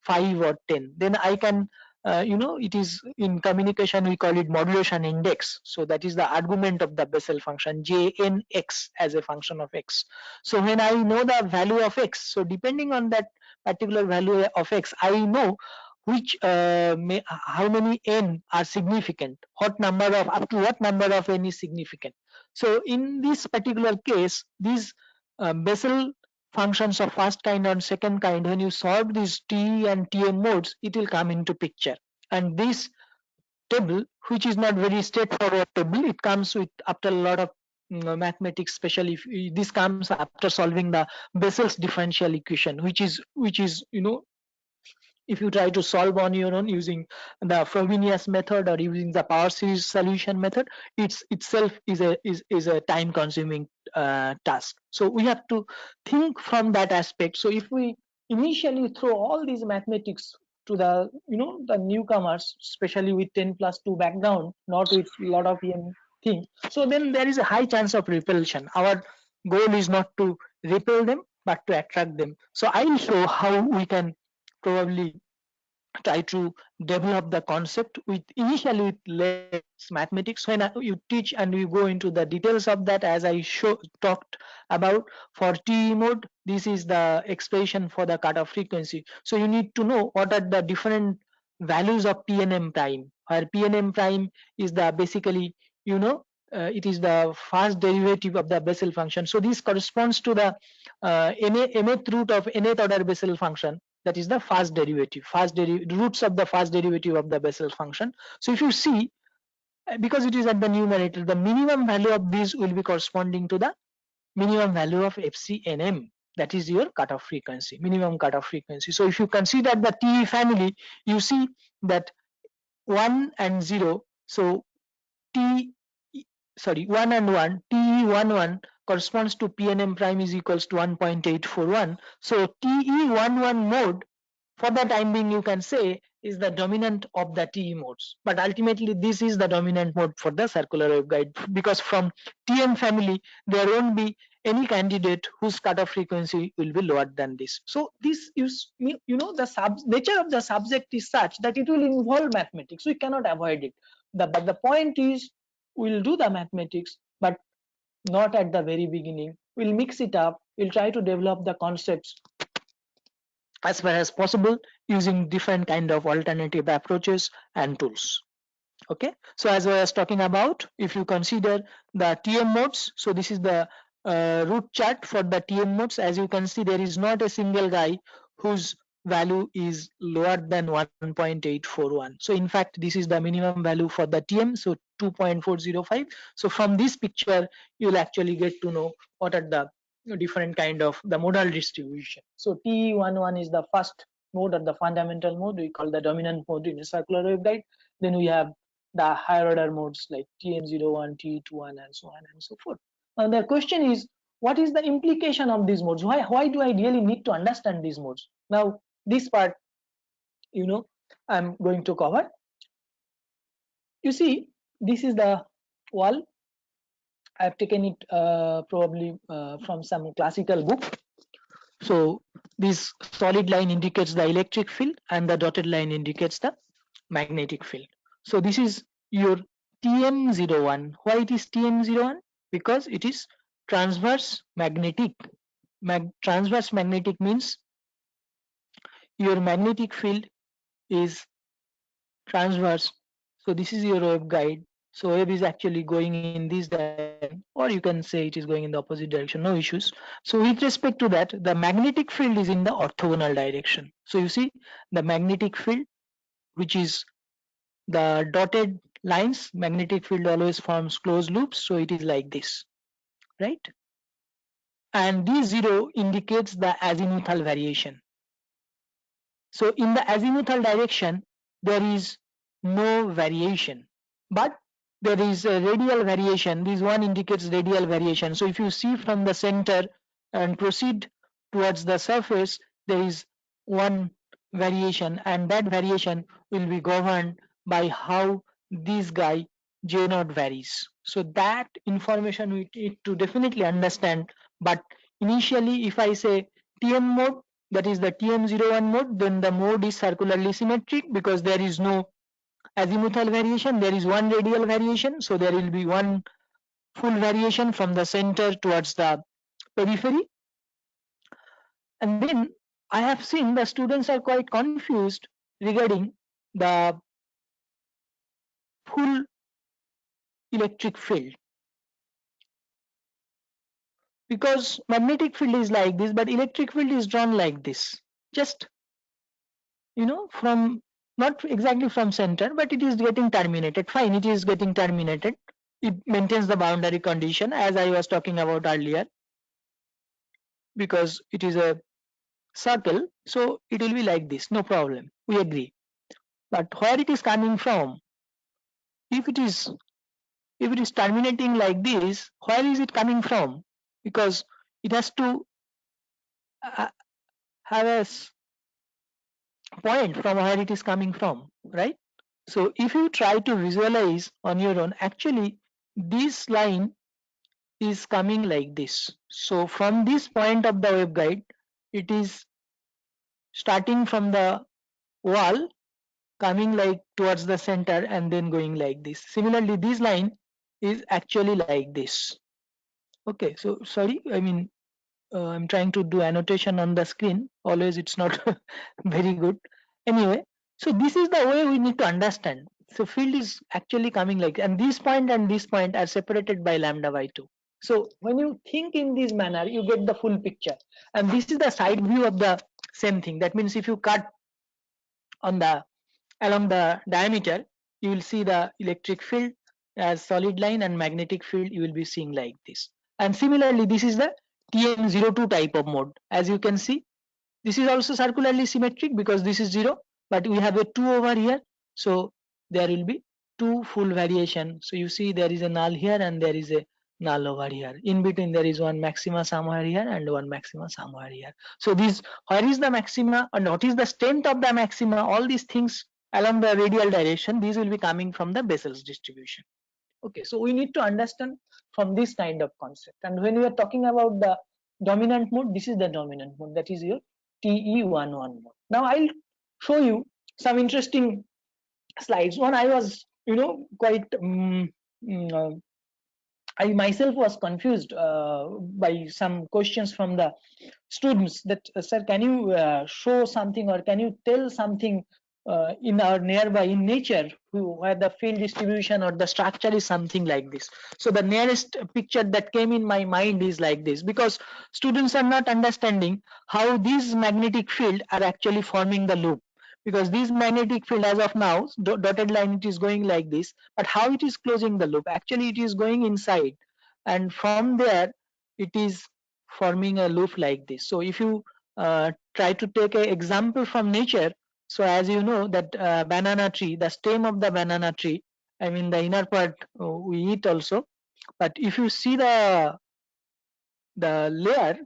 5 or 10, then I can it is in communication we call it modulation index. So that is the argument of the Bessel function Jnx as a function of x. So when I know the value of x, so depending on that particular value of x, I know which how many n are significant, what number of up to what number of n is significant. So in this particular case, these Bessel functions of first kind and second kind, when you solve these T and Tm modes, it will come into picture. And this table, which is not very straightforward table, it comes with after a lot of mathematics, especially if this comes after solving the Bessel's differential equation, which is if you try to solve on your own using the Frobenius method or using the power series solution method, itself is a time consuming task. So we have to think from that aspect. So if we initially throw all these mathematics to the the newcomers, especially with 10+2 background, not with a lot of EM thing, so then there is a high chance of repulsion. Our goal is not to repel them but to attract them. So I will show how we can probably try to develop the concept with initially with less mathematics. When you teach and you go into the details of that, as I talked about for TE mode, this is the expression for the cutoff frequency. So you need to know what are the different values of PNM prime, where PNM prime is the basically, you know, it is the first derivative of the Bessel function. So this corresponds to the nth root of nth order Bessel function, that is the first derivative, roots of the first derivative of the Bessel function. So if you see, because it is at the numerator, the minimum value of this will be corresponding to the minimum value of FCNM, that is your cutoff frequency, minimum cutoff frequency. So if you consider the TE family, you see that 1 and 0, so 1 and 1, TE11 corresponds to PNM prime is equals to 1.841. So TE11 mode, for the time being, you can say is the dominant of the TE modes, but ultimately this is the dominant mode for the circular waveguide, because from TM family there won't be any candidate whose cutoff frequency will be lower than this. So this is, you know, the nature of the subject is such that it will involve mathematics. We cannot avoid it. But the point is, we'll do the mathematics, but not at the very beginning. We'll mix it up. We'll try to develop the concepts as far as possible using different kind of alternative approaches and tools. Okay, so as I was talking about, if you consider the TM modes, so this is the root chart for the TM modes. As you can see, there is not a single guy whose value is lower than 1.841. So in fact, this is the minimum value for the TM, so 2.405. So from this picture, you'll actually get to know what are the different kind of the modal distribution. So TE11 is the first mode or the fundamental mode, we call the dominant mode in a circular waveguide. Then we have the higher order modes like TM01, TE21, and so on and so forth. Now the question is, what is the implication of these modes? Why do I really need to understand these modes? Now this part, you know, I'm going to cover. You see, this is the wall. I've taken it probably from some classical book. So this solid line indicates the electric field and the dotted line indicates the magnetic field. So this is your TM01. Why it is TM01? Because it is transverse magnetic. Transverse magnetic means your magnetic field is transverse. So this is your waveguide. So wave is actually going in this direction, or you can say it is going in the opposite direction, no issues. So with respect to that, the magnetic field is in the orthogonal direction. So you see the magnetic field, which is the dotted lines, magnetic field always forms closed loops, so it is like this, right? And D0 indicates the azimuthal variation. So in the azimuthal direction, there is no variation, but there is a radial variation. This one indicates radial variation. So if you see from the center and proceed towards the surface, there is one variation, and that variation will be governed by how this guy J0 varies. So that information we need to definitely understand. But initially, if I say TM mode, that is the TM01 mode, then the mode is circularly symmetric because there is no azimuthal variation, there is one radial variation. So there will be one full variation from the center towards the periphery. And then I have seen the students are quite confused regarding the full electric field, because magnetic field is like this, but electric field is drawn like this, just, you know, from not exactly from center, but it is getting terminated. Fine, it is getting terminated. It maintains the boundary condition as I was talking about earlier, because it is a circle, so it will be like this, no problem, we agree. But where it is coming from, if it is terminating like this, where is it coming from? Because it has to have a point from where it is coming from, right? So if you try to visualize on your own, actually this line is coming like this. So from this point of the waveguide, it is starting from the wall coming like towards the center and then going like this. Similarly, this line is actually like this. Okay, so sorry, I mean, I'm trying to do annotation on the screen. Always it's not very good. Anyway, so this is the way we need to understand. So field is actually coming like, and this point are separated by lambda by 2. So when you think in this manner, you get the full picture. And this is the side view of the same thing. That means if you cut on the along the diameter, you will see the electric field as solid line, and magnetic field you will be seeing like this. And similarly, this is the TM02 type of mode. As you can see, this is also circularly symmetric because this is 0, but we have a 2 over here. So there will be 2 full variation. So you see there is a null here and there is a null over here. In between there is one maxima somewhere here and one maxima somewhere here. So this, where is the maxima and what is the strength of the maxima, all these things along the radial direction, these will be coming from the Bessel's distribution. Okay, so we need to understand from this kind of concept. And when we are talking about the dominant mode, this is the dominant mode, that is your TE11 mode. Now I'll show you some interesting slides. One, I was, quite I myself was confused by some questions from the students that, sir, can you show something or can you tell something in our nearby in nature where the field distribution or the structure is something like this. So the nearest picture that came in my mind is like this, because students are not understanding how these magnetic field are actually forming the loop. Because this magnetic field as of now, dotted line, it is going like this, but how it is closing the loop? Actually, it is going inside, and from there it is forming a loop like this. So if you try to take an example from nature, so as you know that banana tree, the stem of the banana tree, I mean the inner part we eat also, but if you see the layer,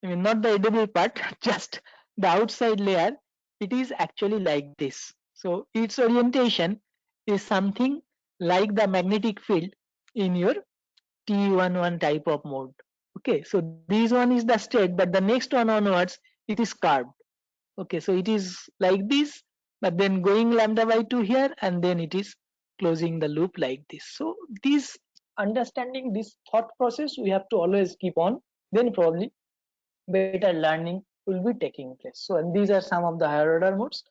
I mean not the edible part, just the outside layer, it is actually like this. So its orientation is something like the magnetic field in your T11 type of mode. Okay, so this one is the straight, but the next one onwards, it is curved. Okay, so it is like this, but then going lambda by 2 here, and then it is closing the loop like this. So this understanding, this thought process, we have to always keep on, then probably better learning will be taking place. So, and these are some of the higher order modes.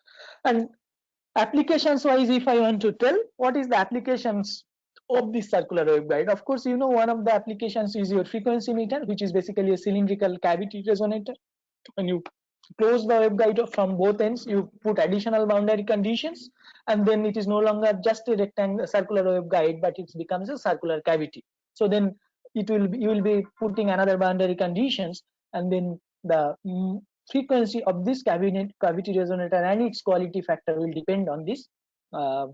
And applications wise, if I want to tell what is the applications of this circular waveguide, of course, one of the applications is your frequency meter, which is basically a cylindrical cavity resonator. When you close the waveguide from both ends, you put additional boundary conditions, and then it is no longer just a rectangle circular waveguide, but it becomes a circular cavity. So then you will be putting another boundary conditions, and then the frequency of this cavity resonator and its quality factor will depend on this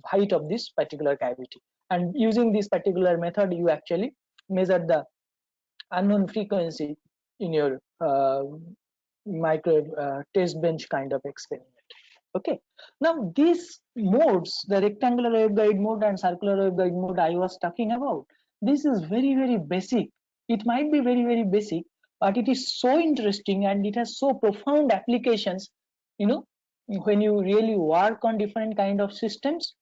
height of this particular cavity. And using this particular method, you actually measure the unknown frequency in your microwave test bench kind of experiment. Okay, now these modes, the rectangular waveguide mode and circular waveguide mode I was talking about, this is very, very basic. It might be very, very basic, but it is so interesting and it has so profound applications. When you really work on different kind of systems,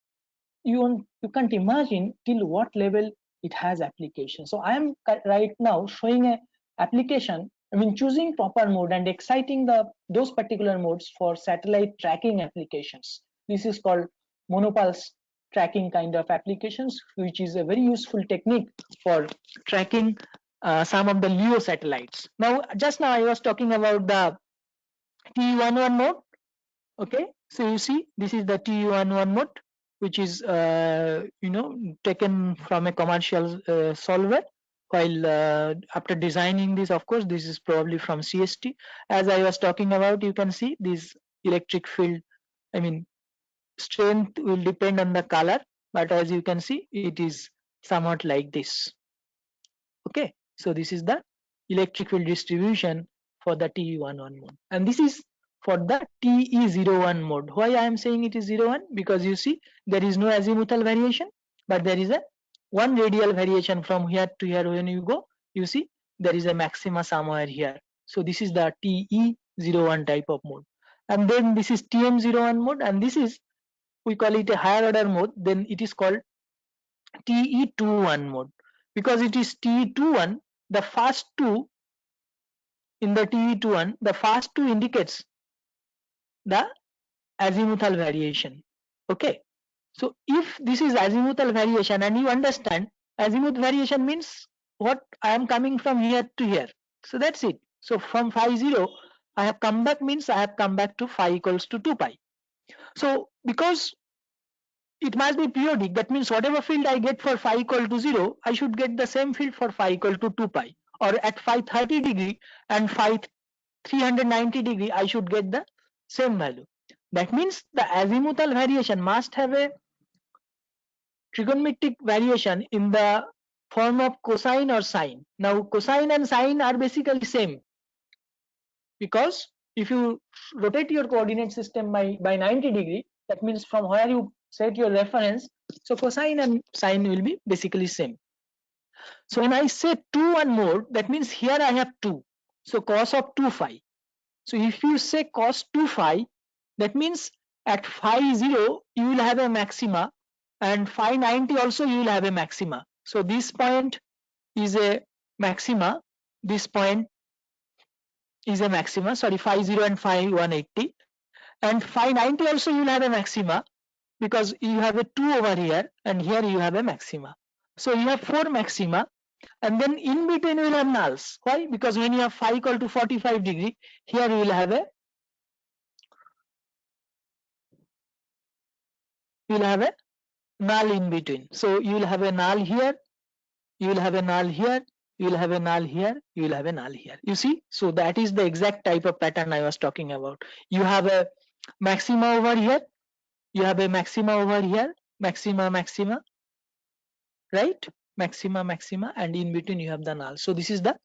you can't imagine till what level it has application. So I am right now showing a application, I mean choosing proper mode and exciting those particular modes for satellite tracking applications. This is called monopulse tracking kind of applications, which is a very useful technique for tracking some of the LEO satellites. Now, just now I was talking about the TE11 mode. Okay, so you see this is the TE11 mode, which is taken from a commercial solver. While after designing this, of course, this is probably from CST. As I was talking about, you can see this electric field, I mean strength will depend on the color, but as you can see, it is somewhat like this. Okay, so this is the electric field distribution for the TE11 mode, and this is for the TE01 mode. Why I am saying it is 01? Because you see there is no azimuthal variation, but there is a one radial variation from here to here. When you go, you see there is a maxima somewhere here. So this is the TE01 type of mode, and then this is TM01 mode, and this is we call it a higher order mode, then it is called TE21 mode. Because it is TE21, the first two in the TE21, the first two indicates the azimuthal variation. Okay. So if this is azimuthal variation, and you understand azimuth variation means what, I am coming from here to here. So that's it. So from phi 0, I have come back means I have come back to phi equals to 2 pi. So because it must be periodic, that means whatever field I get for phi equal to 0, I should get the same field for phi equal to 2 pi, or at phi 30 degree and phi 390 degree I should get the same value. That means the azimuthal variation must have a trigonometric variation in the form of cosine or sine. Now cosine and sine are basically same, because if you rotate your coordinate system by 90 degree, that means from where you set your reference, so cosine and sine will be basically same. So when I say 2-1 mode, that means here I have 2, so cos of 2 phi. So if you say cos 2 phi, that means at phi 0 you will have a maxima, and phi 90 also you will have a maxima. So this point is a maxima, this point is a maxima, sorry, phi 0 and phi 180, and phi 90 also you will have a maxima, because you have a 2 over here and here you have a maxima. So you have 4 maxima, and then in between you will have nulls. Why? Because when you have phi equal to 45 degree, here you will have a null in between. So you will have a null here, you will have a null here, you will have a null here, you will have a null here. You see? So that is the exact type of pattern I was talking about. You have a maxima over here, you have a maxima over here, maxima, maxima, right? Maxima, maxima, and in between you have the null. So this is the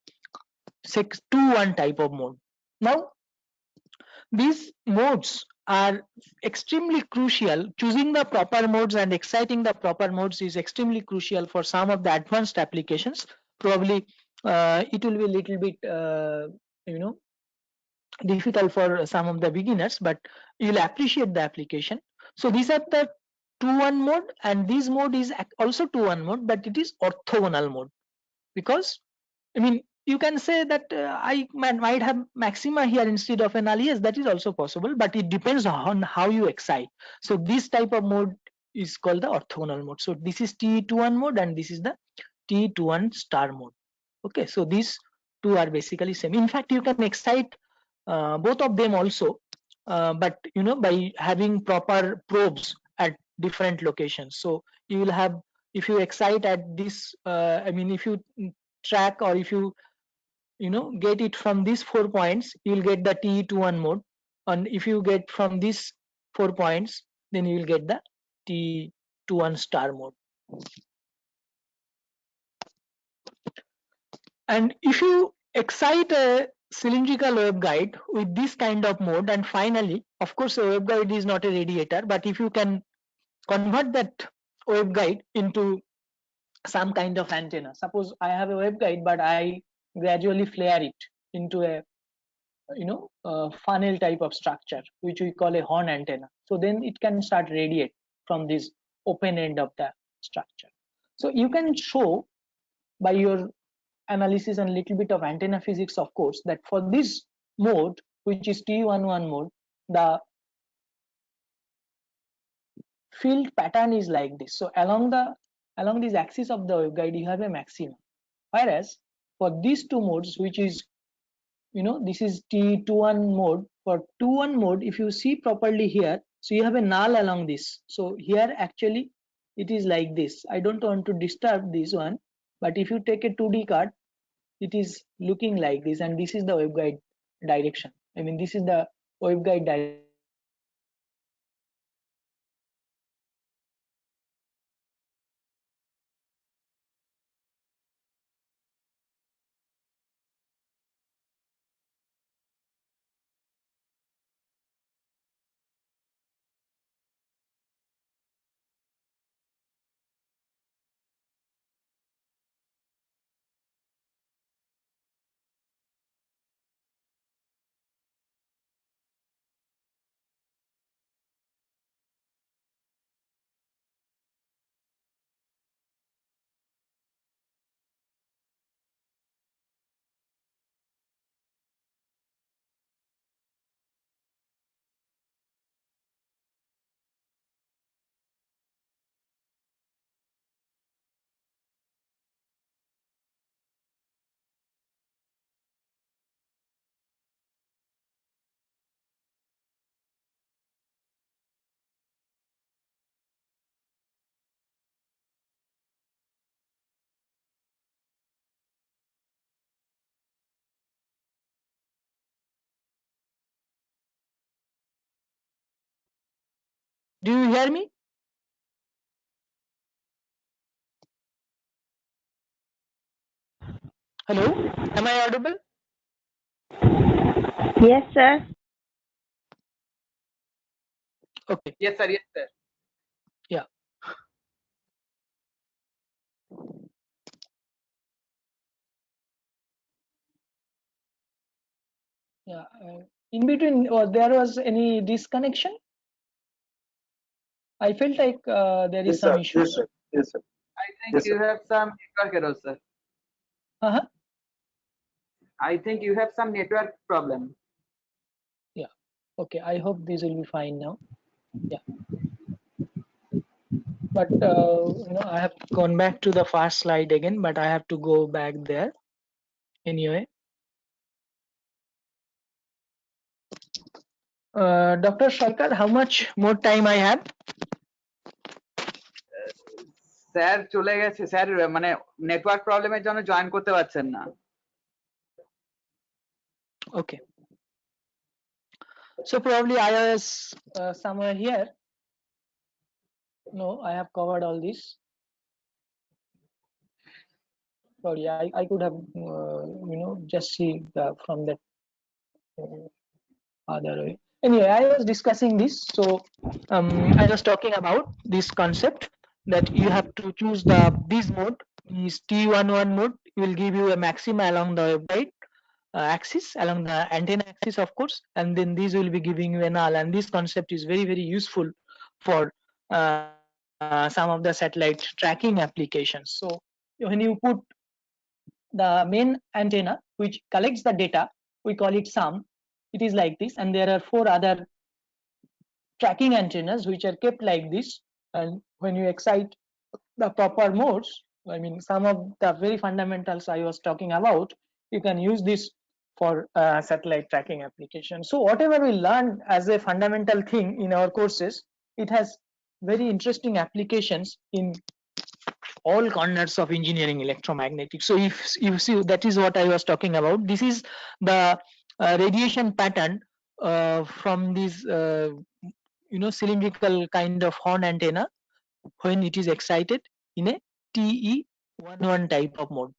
2-1 type of mode. Now these modes are extremely crucial. Choosing the proper modes and exciting the proper modes is extremely crucial for some of the advanced applications. Probably it will be a little bit you know, difficult for some of the beginners, but you'll appreciate the application. So these are the 2-1 mode, and this mode is also 2-1 mode, but it is orthogonal mode, because I mean, you can say that I might have maxima here instead of a null. Yes, that is also possible, but it depends on how you excite. So this type of mode is called the orthogonal mode. So this is TE21 mode, and this is the TE21 star mode. Okay, so these two are basically same. In fact, you can excite both of them also, but you know, by having proper probes at different locations. So you will have, if you excite at this, I mean, if you track, or if you get it from these 4 points, you will get the TE21 mode, and if you get from these 4 points, then you will get the TE21 star mode. And if you excite a cylindrical waveguide with this kind of mode, and finally, of course, a waveguide is not a radiator, but if you can convert that waveguide into some kind of antenna, suppose I have a waveguide, but I gradually flare it into a funnel type of structure, which we call a horn antenna. So then it can start radiate from this open end of the structure. So you can show by your analysis and little bit of antenna physics, of course, that for this mode, which is TE11 mode, the field pattern is like this. So along this axis of the waveguide, you have a maximum. Whereas for these two modes, which is this is TE21 mode. For 2-1 mode, if you see properly here, so you have a null along this. So here actually it is like this. I don't want to disturb this one, but if you take a 2D card, it is looking like this, and this is the waveguide direction. I mean, this is the waveguide direction. Do you hear me? Hello, am I audible? Yes, sir. Okay. Yes, sir. Yes, sir. Yeah. Yeah. In between, there was any disconnection? I felt like there is Yes, some sir. issue. Yes, sir. Yes, sir. I think Yes, you sir. have some network error, sir. Uh-huh. I think you have some network problem. Yeah. Okay. I hope this will be fine now. Yeah. But I have gone back to the first slide again, but I have to go back there anyway. Dr. Sarkar, how much more time I have? Sir চলে গেছে sir, মানে network প্রবলেমের জন্য join করতে পারছেন না। Okay. So probably I was somewhere here. No, I have covered all this. Sorry, I could have just see from that other way. Anyway, I was discussing this. So I was talking about this concept that you have to choose this mode is T11 mode. It will give you a maxima along the waveguide axis, along the antenna axis, of course, and then these will be giving you a null. And this concept is very useful for some of the satellite tracking applications. So when you put the main antenna which collects the data, we call it sum. It is like this, and there are 4 other tracking antennas which are kept like this. And when you excite the proper modes, I mean some of the very fundamentals I was talking about, you can use this for satellite tracking application. So whatever we learn as a fundamental thing in our courses, it has very interesting applications in all corners of engineering electromagnetic. So if you see, that is what I was talking about. This is the radiation pattern from these cylindrical kind of horn antenna when it is excited in a TE11 type of mode.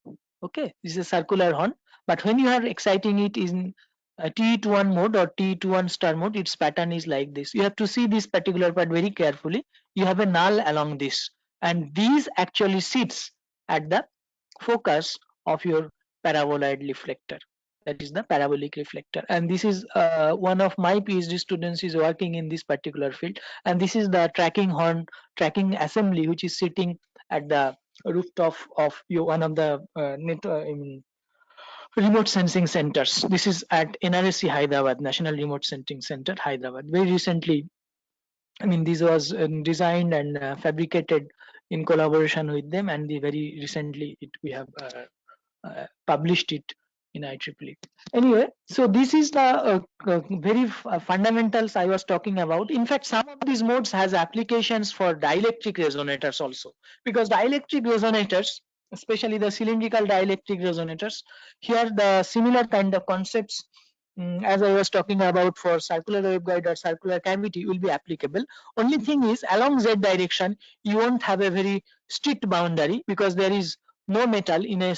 Okay, this is a circular horn, but when you are exciting it in TE21 mode or TE21 star mode, its pattern is like this. You have to see this particular part very carefully. You have a null along this, and these actually sits at the focus of your paraboloid reflector. That is the parabolic reflector, and this is one of my PhD students is working in this particular field, and this is the tracking horn tracking assembly which is sitting at the rooftop of one of the remote sensing centers. This is at NRSC Hyderabad, National Remote Sensing Center, Hyderabad. Very recently, I mean, this was designed and fabricated in collaboration with them, and very recently we have published it in IEEE. Anyway, so this is the very fundamentals I was talking about. In fact, some of these modes has applications for dielectric resonators also, because dielectric resonators, especially the cylindrical dielectric resonators, here the similar kind of concepts as I was talking about for circular waveguide or circular cavity will be applicable. Only thing is, along Z direction, you won't have a very strict boundary because there is no metal in a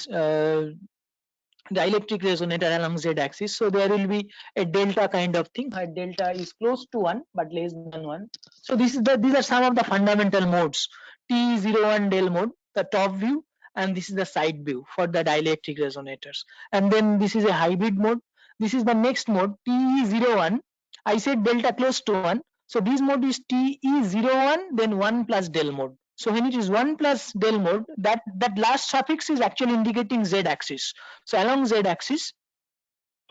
dielectric resonator along Z axis. So there will be a delta kind of thing where delta is close to 1 but less than 1. So these are some of the fundamental modes. T01 del mode, the top view, and this is the side view for the dielectric resonators. And then this is a hybrid mode. This is the next mode, TE01. I said delta close to 1. So this mode is TE01, then 1 plus del mode. So when it is 1 plus del mode, that last suffix is actually indicating Z axis. So along Z axis,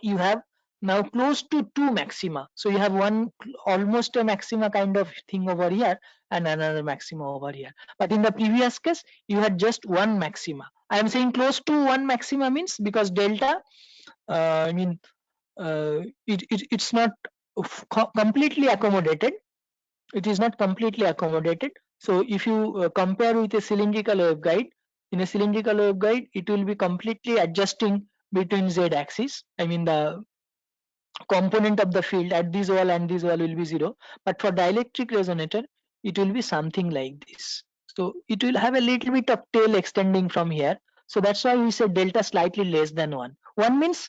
you have now close to 2 maxima. So you have one almost a maxima kind of thing over here and another maxima over here. But in the previous case, you had just one maxima. I am saying close to one maxima means because delta, it's not completely accommodated. It is not completely accommodated. So if you compare with a cylindrical waveguide, in a cylindrical waveguide, it will be completely adjusting between Z axis. I mean the component of the field at this wall and this wall will be 0. But for dielectric resonator, it will be something like this. So it will have a little bit of tail extending from here. So that's why we say delta slightly less than 1. 1 means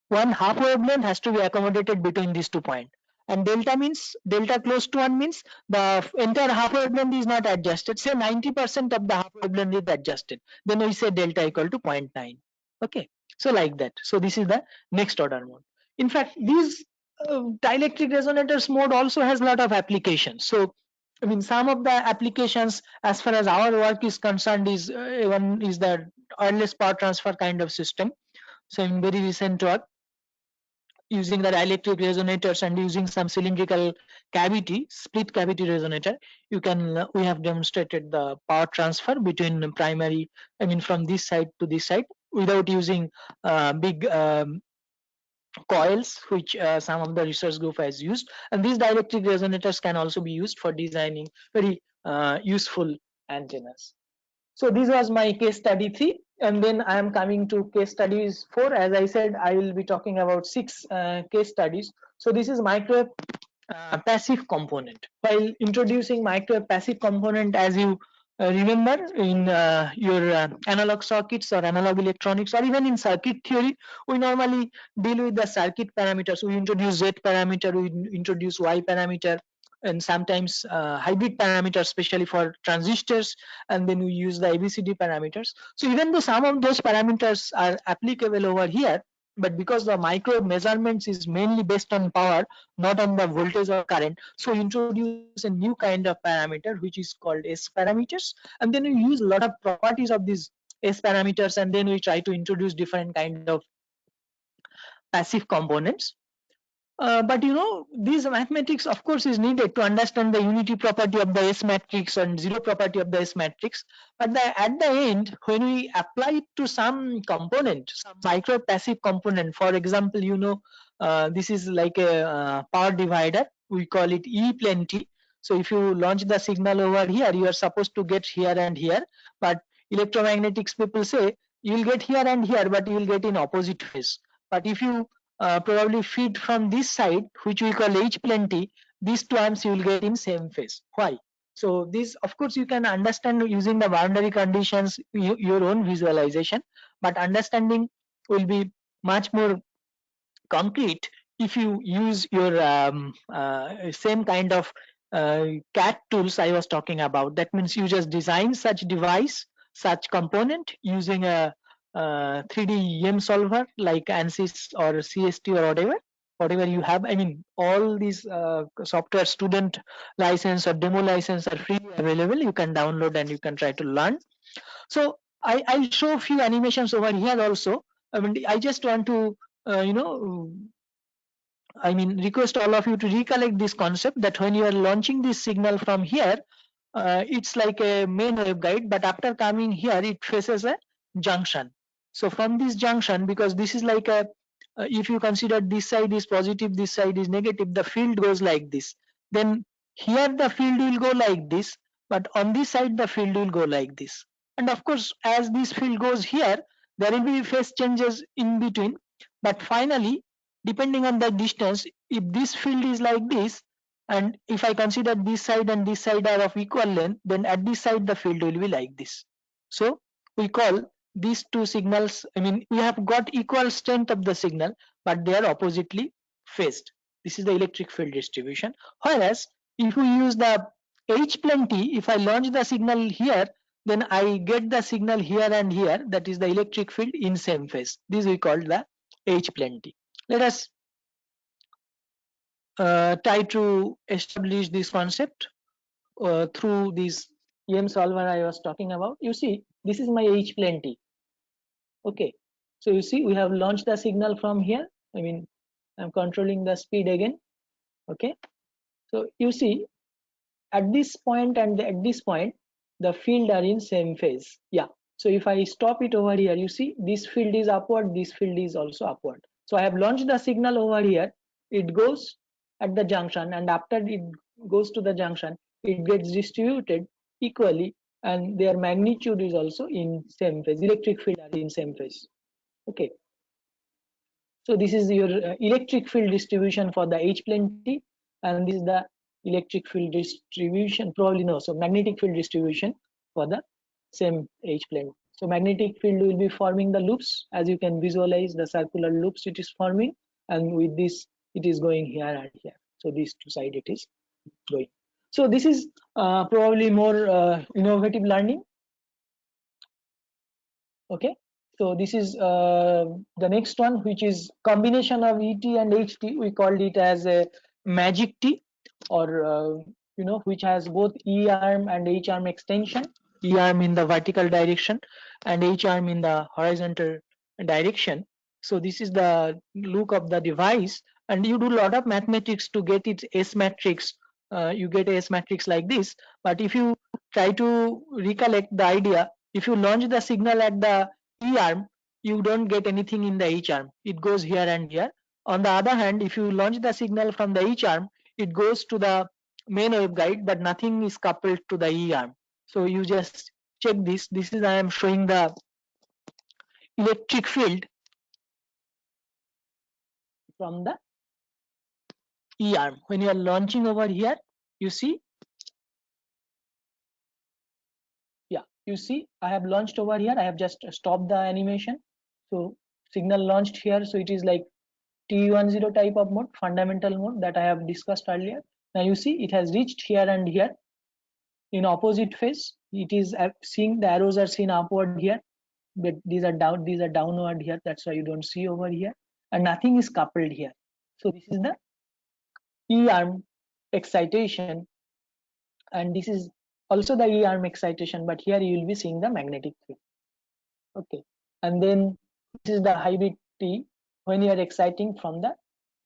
one half wavelength has to be accommodated between these 2 points. And delta means delta close to 1 means the entire half wavelength is not adjusted. Say 90% of the half wavelength is adjusted. Then we say delta equal to 0.9. Okay. So like that. So this is the next order mode. In fact, these dielectric resonators mode also has a lot of applications. So I mean, some of the applications as far as our work is concerned is one is the wireless power transfer kind of system. So in very recent work, using the dielectric resonators and using some cylindrical cavity, split cavity resonator, you can we have demonstrated the power transfer between primary, I mean from this side to this side without using big coils, which some of the research group has used. And these dielectric resonators can also be used for designing very useful antennas. So this was my case study 3, and then I am coming to case studies 4. As I said, I will be talking about 6 case studies. So this is microwave passive component. While introducing microwave passive component, as you remember in your analog circuits or analog electronics or even in circuit theory, we normally deal with the circuit parameters. We introduce Z parameter, we introduce Y parameter, and sometimes hybrid parameters, especially for transistors, and then we use the ABCD parameters. So even though some of those parameters are applicable over here, but because the microwave measurements is mainly based on power, not on the voltage or current, so we introduce a new kind of parameter which is called S parameters, and then we use a lot of properties of these S parameters, and then we try to introduce different kind of passive components. But you know, these mathematics of course is needed to understand the unity property of the S matrix and zero property of the S matrix. But at the end, when we apply it to some component, some micro passive component, for example, you know, this is like a power divider. We call it E plane T. So if you launch the signal over here, you are supposed to get here and here. But electromagnetics people say you will get here and here, but you will get in opposite phase. But if you probably feed from this side, which we call H plane T, these two amps you will get in same phase. Why? So this, of course, you can understand using the boundary conditions, your own visualization, but understanding will be much more concrete if you use your same kind of CAD tools I was talking about. That means you just design such device, such component using a 3D EM solver like ANSYS or CST or whatever you have. I mean, all these software student license or demo license are freely available. You can download and you can try to learn. So I'll show a few animations over here also. I mean, I just want to you know, I mean, request all of you to recollect this concept that when you are launching this signal from here, it's like a main waveguide, but after coming here, it faces a junction. So from this junction, because this is like a, if you consider this side is positive, this side is negative, the field goes like this. Then here the field will go like this, but on this side the field will go like this. And of course, as this field goes here, there will be phase changes in between. But finally, depending on the distance, if this field is like this, and if I consider this side and this side are of equal length, then at this side the field will be like this. So we call these two signals, I mean, we have got equal strength of the signal, but they are oppositely phased. This is the electric field distribution. Whereas if we use the H plane T, if I launch the signal here, then I get the signal here and here, that is the electric field in same phase. This we call the H plane T. Let us try to establish this concept through this EM solver I was talking about. You see, this is my H plane T. Okay, so you see, we have launched the signal from here. I mean, I'm controlling the speed again. Okay, so you see, at this point and at this point, the field are in same phase. Yeah. So if I stop it over here, you see, this field is upward, this field is also upward. So I have launched the signal over here. It goes at the junction, and after it goes to the junction, it gets distributed equally, and their magnitude is also in same phase. Electric field are in same phase. Okay. So this is your electric field distribution for the H plane T, and this is the electric field distribution, probably no, so magnetic field distribution for the same H plane. So magnetic field will be forming the loops, as you can visualize the circular loops it is forming, and with this it is going here and here. So these two sides it is going. So this is probably more innovative learning. Okay, so this is the next one, which is combination of ET and HT. We called it as a magic T, or which has both E arm and H arm extension. E arm in the vertical direction and H arm in the horizontal direction. So this is the look of the device, and you do a lot of mathematics to get its S matrix. You get a S matrix like this, but if you try to recollect the idea, if you launch the signal at the E arm, you don't get anything in the H arm. It goes here and here. On the other hand, if you launch the signal from the H arm, it goes to the main waveguide, but nothing is coupled to the E arm. So you just check this. This is, I am showing the electric field from the E arm. When you are launching over here, you see, yeah, you see I have launched over here. I have just stopped the animation. So signal launched here. So it is like TE10 type of mode, fundamental mode that I have discussed earlier. Now you see it has reached here and here in opposite phase. It is seeing the arrows are seen upward here, but these are downward here. That's why you don't see over here, and nothing is coupled here. So this is the E arm excitation, and this is also the E arm excitation, but here you will be seeing the magnetic field. Okay, and then this is the hybrid T when you are exciting from the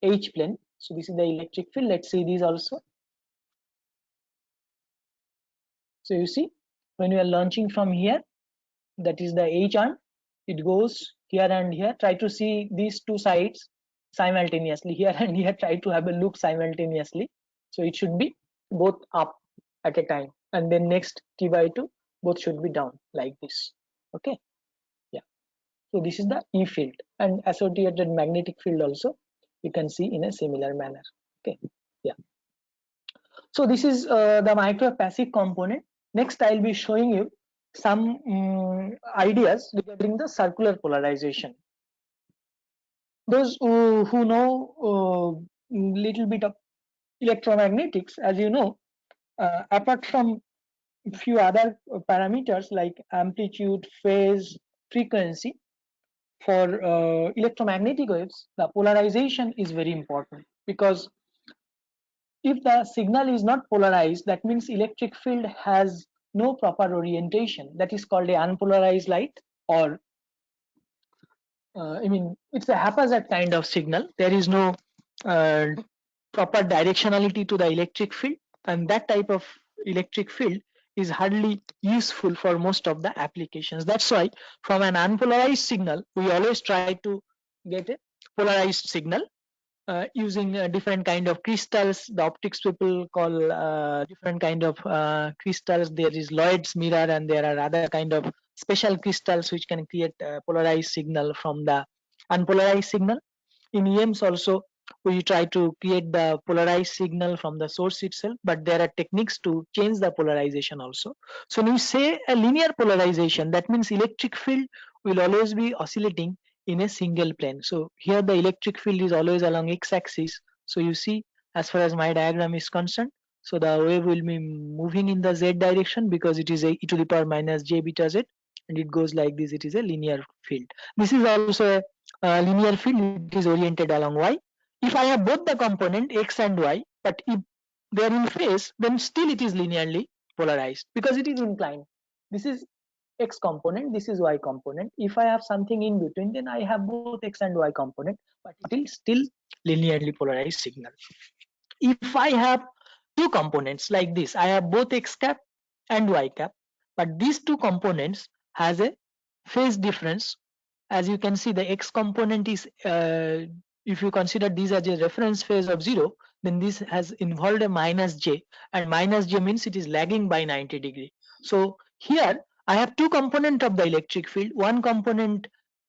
H plane. So this is the electric field. Let's see these also. So you see, when you are launching from here, that is the H arm, it goes here and here. Try to see these two sides simultaneously, here and here. Try to have a look simultaneously. So it should be both up at a time, and then next T/2 both should be down like this. Okay, yeah. So this is the E field, and associated magnetic field also you can see in a similar manner. Okay, yeah. So this is the microwave passive component. Next, I'll be showing you some ideas regarding the circular polarization. Those who know little bit of electromagnetics, as you know, apart from a few other parameters like amplitude, phase, frequency, for electromagnetic waves, the polarization is very important, because if the signal is not polarized, that means electric field has no proper orientation. That is called a unpolarized light, or I mean, it's a haphazard kind of signal. There is no proper directionality to the electric field, and that type of electric field is hardly useful for most of the applications. That's why from an unpolarized signal, we always try to get a polarized signal. Using different kind of crystals. The optics people call different kind of crystals. There is Lloyd's mirror, and there are other kind of special crystals which can create a polarized signal from the unpolarized signal. In EMs also, we try to create the polarized signal from the source itself, but there are techniques to change the polarization also. So when we say a linear polarization, that means electric field will always be oscillating in a single plane. So here the electric field is always along x-axis. So you see, as far as my diagram is concerned, so the wave will be moving in the z direction, because it is a e to the power minus j beta z, and it goes like this. It is a linear field. This is also a linear field. It is oriented along y. If I have both the component x and y, but if they are in phase, then still it is linearly polarized, because it is inclined. This is x component, this is y component. If I have something in between, then I have both x and y component, but it is still linearly polarized signal. If I have two components like this, I have both x cap and y cap, but these two components has a phase difference. As you can see, the x component is if you consider these as a reference phase of 0, then this has involved a minus j, and minus j means it is lagging by 90 degree. So here I have two components of the electric field. One component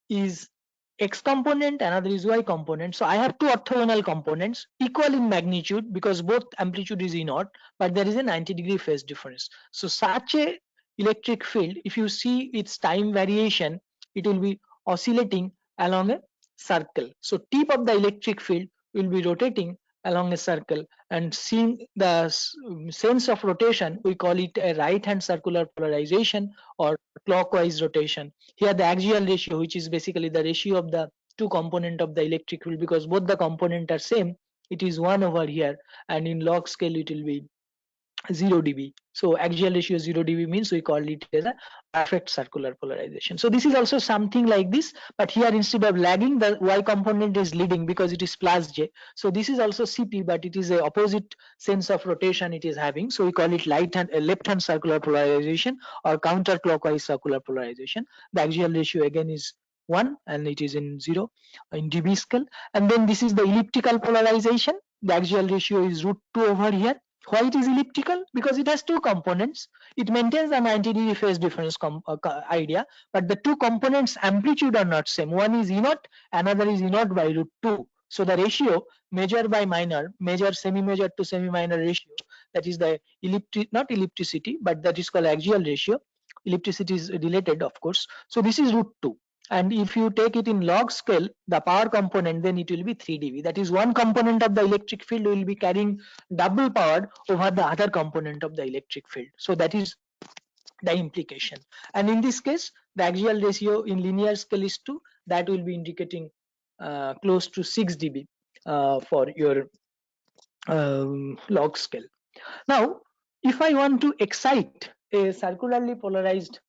is X component, another is Y component. So I have two orthogonal components equal in magnitude because both amplitude is E0, but there is a 90-degree phase difference. So such a electric field, if you see its time variation, it will be oscillating along a circle. So tip of the electric field will be rotating along a circle, and seeing the sense of rotation, we call it a right hand circular polarization or clockwise rotation. Here the axial ratio, which is basically the ratio of the two component of the electric field, because both the component are same, it is 1 over here, and in log scale it will be 0 dB. So axial ratio 0 dB means we call it as a perfect circular polarization. So this is also something like this, but here instead of lagging, the Y component is leading because it is plus J. So this is also CP, but it is a opposite sense of rotation it is having. So we call it left hand circular polarization or counterclockwise circular polarization. The axial ratio again is 1 and it is in 0 in dB scale. And then this is the elliptical polarization. The axial ratio is √2 over here. Why it is elliptical? Because it has two components. It maintains the 90-degree phase difference idea, but the two components amplitude are not same. One is E0, another is E0 by √2. So the ratio major by minor, major semi-major to semi-minor ratio, that is the not ellipticity, but that is called axial ratio. Ellipticity is related, of course. So this is √2. And if you take it in log scale, the power component, then it will be 3 dB. That is one component of the electric field will be carrying double power over the other component of the electric field. So that is the implication. And in this case, the axial ratio in linear scale is 2. That will be indicating close to 6 dB for your log scale. Now, if I want to excite a circularly polarized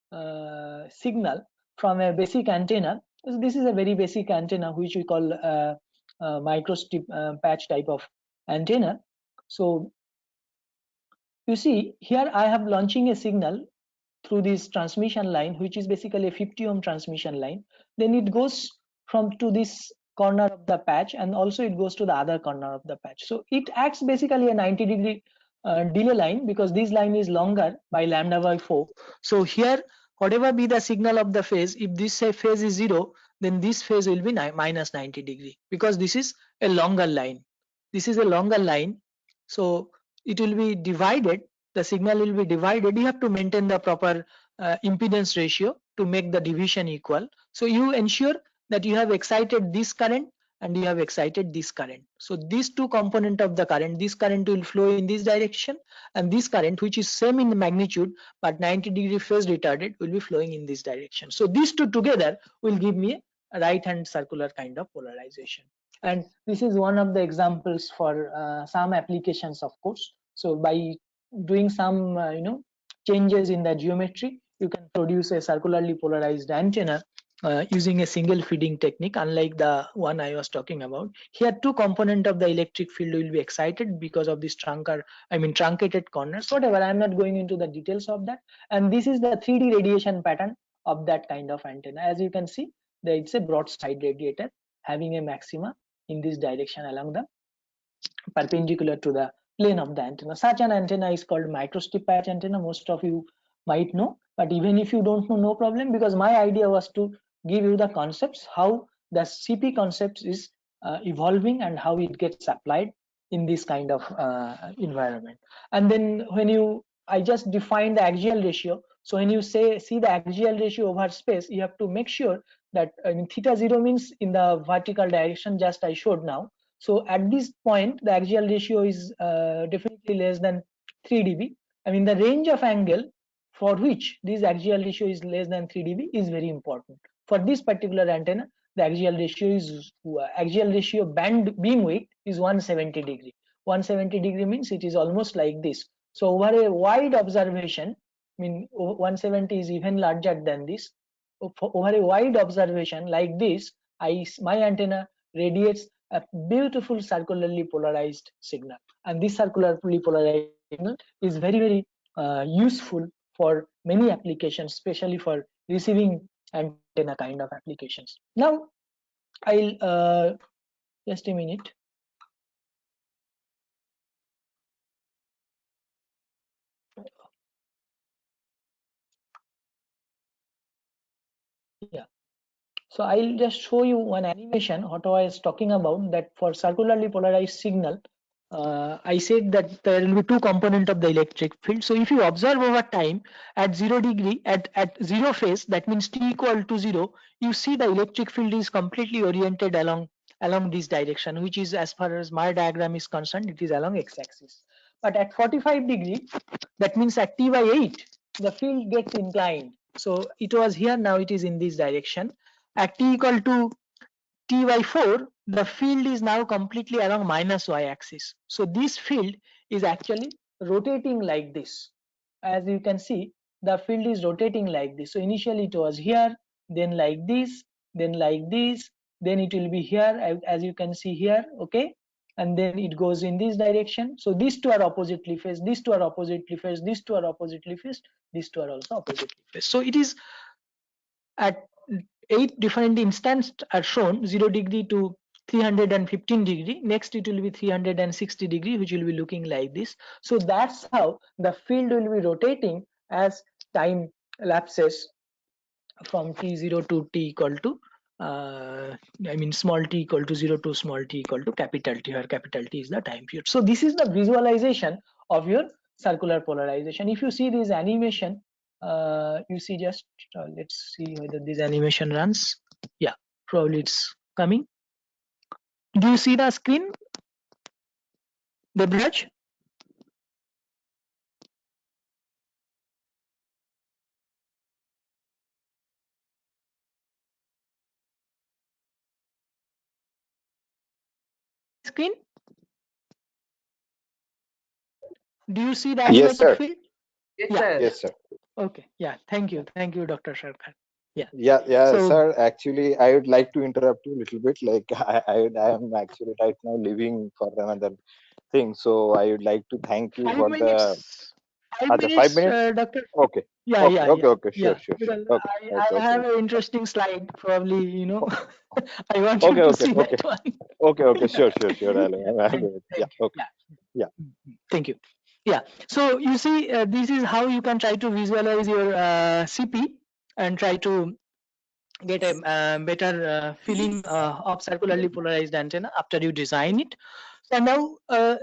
signal from a basic antenna, so this is a very basic antenna which we call microstrip patch type of antenna. So you see here I have launching a signal through this transmission line, which is basically a 50 ohm transmission line. Then it goes from to this corner of the patch, and also it goes to the other corner of the patch. So it acts basically a 90-degree delay line, because this line is longer by lambda by 4. So here whatever be the signal of the phase, if this phase is 0, then this phase will be minus 90 degree, because this is a longer line. This is a longer line, so it will be divided, the signal will be divided. You have to maintain the proper impedance ratio to make the division equal. So you ensure that you have excited this current and you have excited this current. So these two component of the current, this current will flow in this direction, and this current, which is same in the magnitude but 90-degree phase retarded, will be flowing in this direction. So these two together will give me a right hand circular kind of polarization. And this is one of the examples for some applications, of course. So by doing some changes in the geometry, you can produce a circularly polarized antenna using a single feeding technique, unlike the one I was talking about. Here two component of the electric field will be excited because of this truncated corners, whatever. I'm not going into the details of that. And this is the 3D radiation pattern of that kind of antenna. As you can see, it's a broadside radiator having a maxima in this direction along the perpendicular to the plane of the antenna. Such an antenna is called microstrip patch antenna. Most of you might know, but even if you don't know, no problem, because my idea was to give you the concepts, how the CP concept is evolving and how it gets applied in this kind of environment. And then when I just defined the axial ratio. So when you see the axial ratio over space, you have to make sure that theta 0 means in the vertical direction, just I showed now. So at this point, the axial ratio is definitely less than 3 dB. I mean, the range of angle for which this axial ratio is less than 3 dB is very important. For this particular antenna, the axial ratio band beam width is 170 degree. 170 degree means it is almost like this. So over a wide observation, 170 is even larger than this. Over a wide observation like this, my antenna radiates a beautiful circularly polarized signal, and this circularly polarized signal is very useful for many applications, especially for receiving antenna kind of applications. Now I'll just a minute. Yeah. So I'll just show you one animation, what I was talking about, that for circularly polarized signal, I said that there will be two components of the electric field. So if you observe over time at 0 degree, at zero phase, that means t equal to 0, you see the electric field is completely oriented along this direction, which is, as far as my diagram is concerned, it is along x-axis. But at 45 degree, that means at t by 8, the field gets inclined. So it was here, now it is in this direction. At t equal to t by 4, the field is now completely along minus y-axis. So this field is actually rotating like this. As you can see, the field is rotating like this. So initially it was here, then like this, then like this, then it will be here, as you can see here, okay? And then it goes in this direction. So these two are oppositely faced, these two are oppositely faced, these two are oppositely faced, these two are also oppositely faced. So it is at 8 different instances are shown, 0 degree to 315 degree. Next it will be 360 degree, which will be looking like this. So that's how the field will be rotating as time lapses from t0 to t equal to small t equal to 0 to small t equal to capital T, where capital T is the time period. So this is the visualization of your circular polarization. If you see this animation, you see, just let's see whether this animation runs. Yeah, probably it's coming. Do you see the screen, Debraj? Screen? Do you see the Yes, animated sir. field? Yes, Yeah. sir. Yes, sir. Okay. Yeah. Thank you, Dr. Sarkar. Yeah. Yeah, So- sir. Actually, I would like to interrupt you a little bit. Like, I am actually right now leaving for another thing. So I would like to thank you 5 for minutes. 5 the minutes, 5 minutes. Doctor. Okay. Yeah, Okay. yeah, Okay. yeah. Okay. Sure. Yeah. Sure. Sure. Because Okay. I Okay. have Okay. an interesting slide. Probably, I want Okay. you to Okay. see Okay. that one. Okay. Okay. Sure. Sure. Sure. I'll Thank do you, it. Yeah. thank you. Okay. Yeah. Yeah. Thank you. Yeah. So you see, this is how you can try to visualize your CP and try to get a better feeling of circularly polarized antenna after you design it. So now, a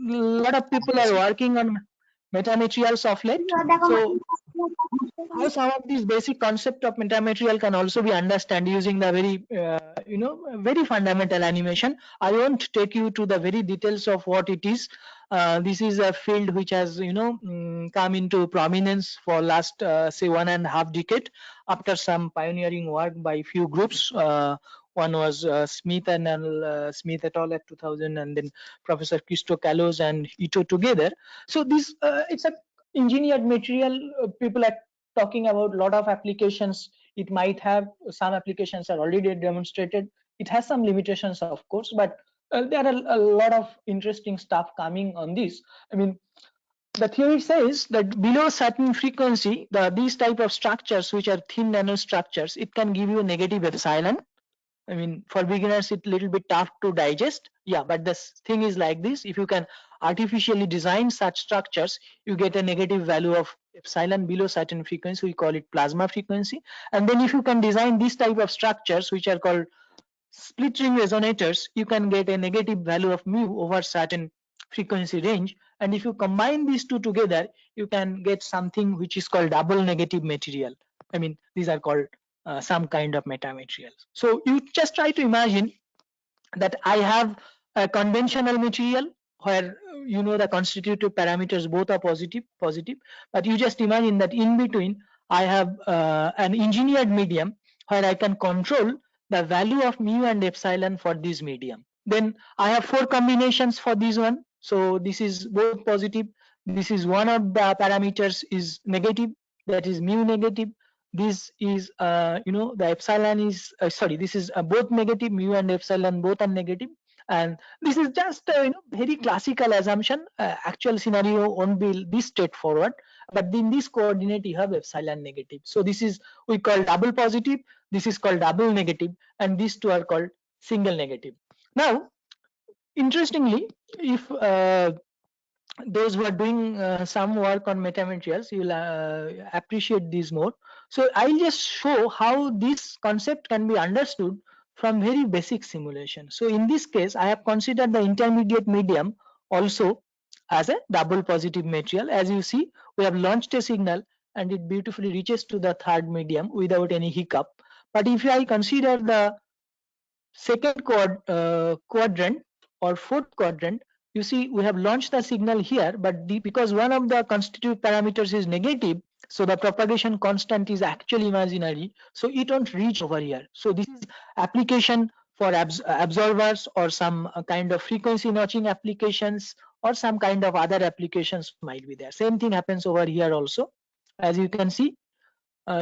lot of people are working on metamaterials of late. So how some of these basic concept of metamaterial can also be understood using the very very fundamental animation. I won't take you to the very details of what it is. This is a field which has come into prominence for last say 1.5 decade after some pioneering work by few groups. One was Smith Smith et al. At 2000, and then Professor Christo Kalos and Ito together. So this it's a engineered material. People are talking about a lot of applications. It might have some applications are already demonstrated. It has some limitations, of course, but there are a lot of interesting stuff coming on this. The theory says that below certain frequency, these type of structures, which are thin nanostructures, it can give you a negative epsilon. For beginners, it's a little bit tough to digest. Yeah, but the thing is like this: if you can artificially design such structures, you get a negative value of epsilon below certain frequency. We call it plasma frequency. And then if you can design these type of structures, which are called split ring resonators, you can get a negative value of mu over certain frequency range. And if you combine these two together, you can get something which is called double negative material. These are called some kind of metamaterials. So you just try to imagine that I have a conventional material where the constitutive parameters both are positive, but you just imagine that in between I have an engineered medium where I can control the value of mu and epsilon for this medium. Then I have 4 combinations for this one. So this is both positive. This is one of the parameters is negative, that is mu negative. This is the epsilon is sorry, this is both negative, mu and epsilon both are negative. And this is just very classical assumption. Actual scenario won't be this straightforward, but in this coordinate you have epsilon negative. So this is we call double positive, this is called double negative, and these two are called single negative. Now interestingly, if those who are doing some work on metamaterials, you will appreciate these more. So I'll just show how this concept can be understood from very basic simulation. So in this case, I have considered the intermediate medium also as a double positive material. As you see, we have launched a signal and it beautifully reaches to the third medium without any hiccup. But if I consider the second quadrant or fourth quadrant, you see we have launched the signal here, but because one of the constitutive parameters is negative, so the propagation constant is actually imaginary, so it won't reach over here. So this is application for absorbers or some kind of frequency notching applications or some kind of other applications might be there. Same thing happens over here also, as you can see.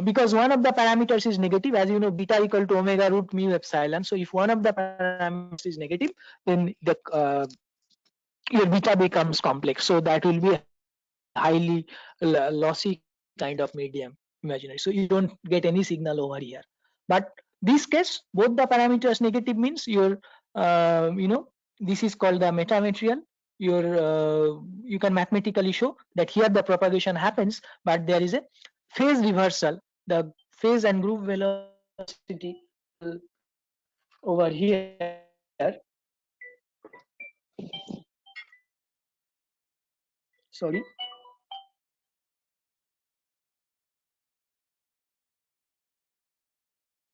Because one of the parameters is negative, as you know, beta equal to omega root mu epsilon. So if one of the parameters is negative, then the your beta becomes complex. So that will be highly lossy kind of medium imaginary. So you don't get any signal over here. But this case, both the parameters negative means your this is called the metamaterial. You can mathematically show that here the propagation happens, but there is a phase reversal. The phase and group velocity over here. Sorry.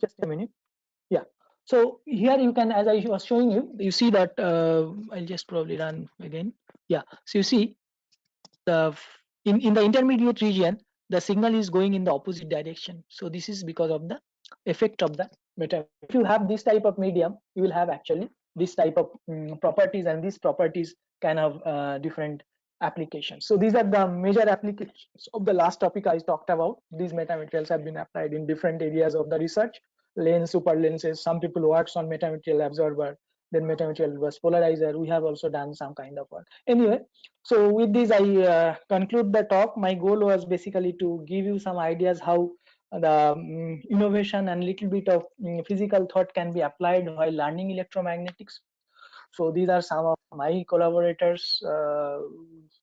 Just a minute. Yeah. So here you can, as I was showing you, you see that I'll just probably run again. Yeah. So you see the in the intermediate region, the signal is going in the opposite direction. So this is because of the effect of the meta. If you have this type of medium, you will have actually this type of properties, and these properties can have different applications. So these are the major applications of the last topic I talked about. These metamaterials have been applied in different areas of the research. Lens, super lenses. Some people works on metamaterial absorber, then metamaterial reverse polarizer. We have also done some kind of work. Anyway, so with this, I conclude the talk. My goal was basically to give you some ideas how the innovation and little bit of physical thought can be applied while learning electromagnetics. So these are some of my collaborators,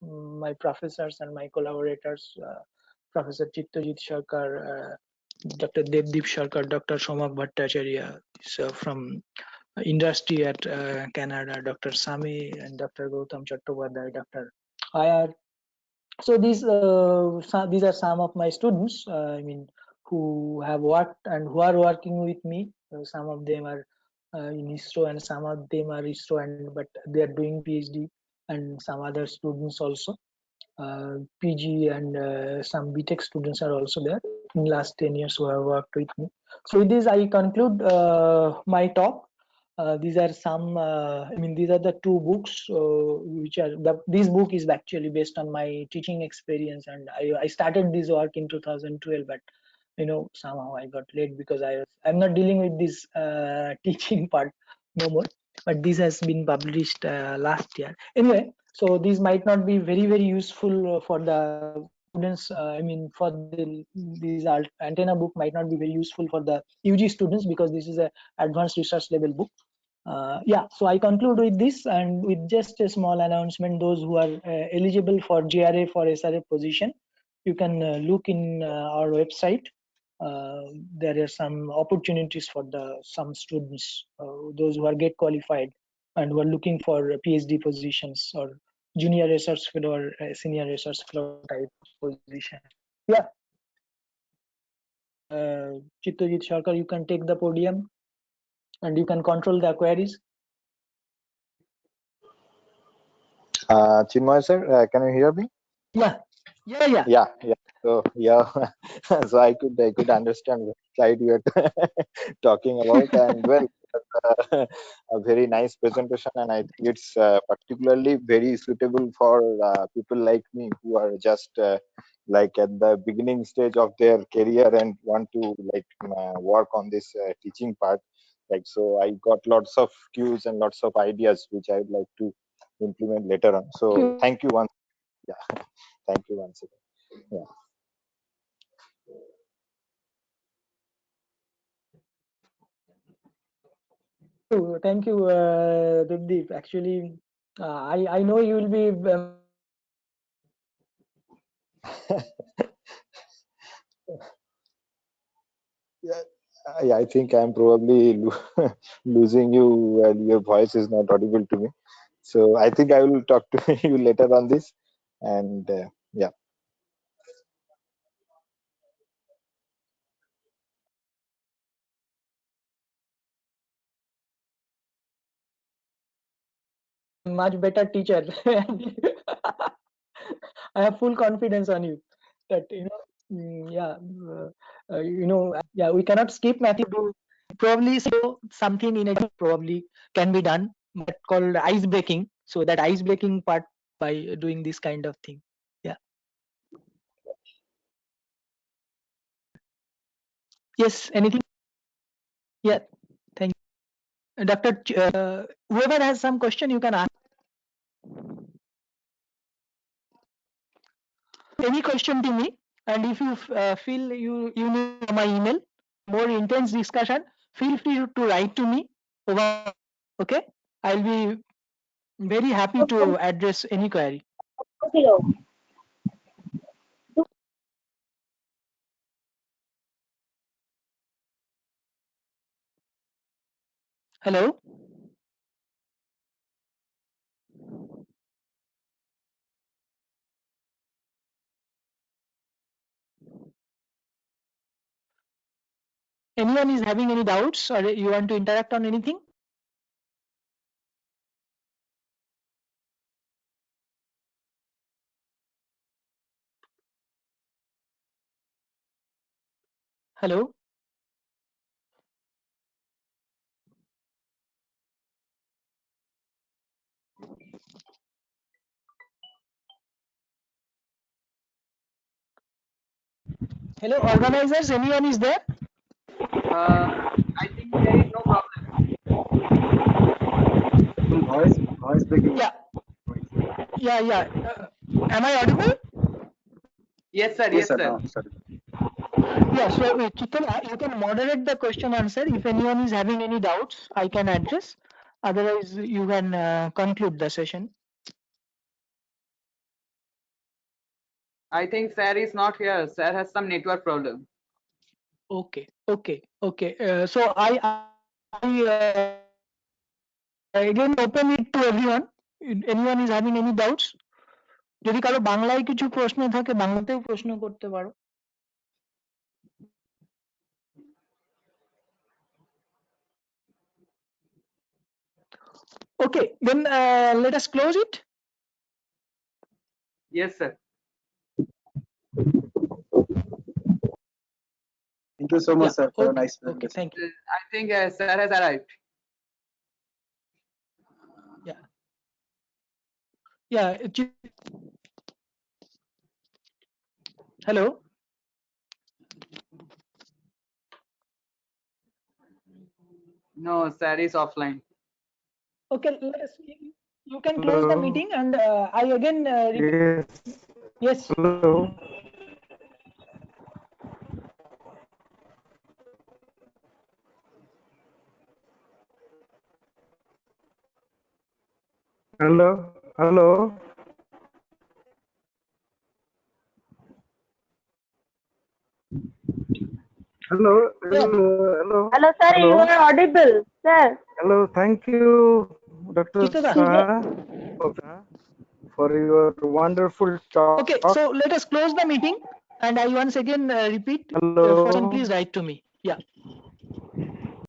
my professors and my collaborators, Professor Chittajit Sarkar, Dr. Devdeep Sarkar, Dr. Somak Bhattacharya from industry at Canada, Dr. Sami and Dr. Gautam Chattopadhyay, Dr. IR. So these are some of my students. I mean, who have worked and who are working with me. Some of them are in ISRO, and some of them are ISRO, and but they are doing PhD, and some other students also. PG and some BTech students are also there in last 10 years who have worked with me. So with this, I conclude my talk. These are some, I mean, these are the two books which are, this book is actually based on my teaching experience, and I started this work in 2012, but somehow I got late because I'm not dealing with this teaching part no more, but this has been published last year. Anyway, so these might not be very useful for the students. I mean, for these antenna book might not be very useful for the UG students because this is a advanced research level book. Yeah, so I conclude with this, and with just a small announcement. Those who are eligible for JRF or SRF position, you can look in our website. There are some opportunities for some students, those who are get qualified and who are looking for PhD positions or junior research fellow or senior research fellow type position. Yeah. Chittajit Sarkar, you can take the podium and you can control the queries. Chinmay sir, can you hear me? Yeah. So yeah, so I could understand what slide you are talking about, and well, a very nice presentation, and I think it's particularly very suitable for people like me who are just like at the beginning stage of their career and want to like work on this teaching part. Like, so I got lots of cues and lots of ideas which I would like to implement later on. So thank you once. Yeah, thank you once again. Yeah. Thank you, Devdeep. Actually, I know you will be. I think I'm probably losing you and your voice is not audible to me. So I think I will talk to you later on this. And yeah. Much better teacher. I have full confidence on you that yeah, we cannot skip Matthew. Probably so something in it probably can be done, but called ice breaking. So that ice breaking part by doing this kind of thing. Yeah. Yes. Anything? Yeah. Thank you, Dr. Whoever has some question, you can ask. Any question to me, and if you feel you need my email, more intense discussion, feel free to write to me over. Okay, I'll be very happy to address any query. Hello. Anyone is having any doubts or you want to interact on anything? Hello. Hello, organizers. Anyone is there? I think there is no problem. Voice breaking. Yeah. Yeah. Am I audible? Yes, sir. Yes, Yes, sir. sir. Now, sorry. Yeah, so Chital, you can moderate the question answer. If anyone is having any doubts, I can address. Otherwise, you can conclude the session. I think sir is not here. Sir has some network problem. Okay. So I again open it to everyone. Anyone is having any doubts? যদি কারো বাংলায় কিছু প্রশ্ন থাকে বাংলাতেও প্রশ্ন করতে পারো। Okay, then let us close it. Yes, sir. Thank you so much, Yeah, sir, for a okay, nice okay, presentation. thank you. I think sir has arrived. Yeah. Hello. No, sir is offline. Okay, you can close the meeting and I again repeat. Yes. Hello. Hello. Hello. Hello, sir. Hello. You are audible, sir. Hello. Thank you, Dr. Chittada. Shah, for your wonderful talk. Okay, so let us close the meeting and I once again repeat. Hello. Person, please write to me. Yeah.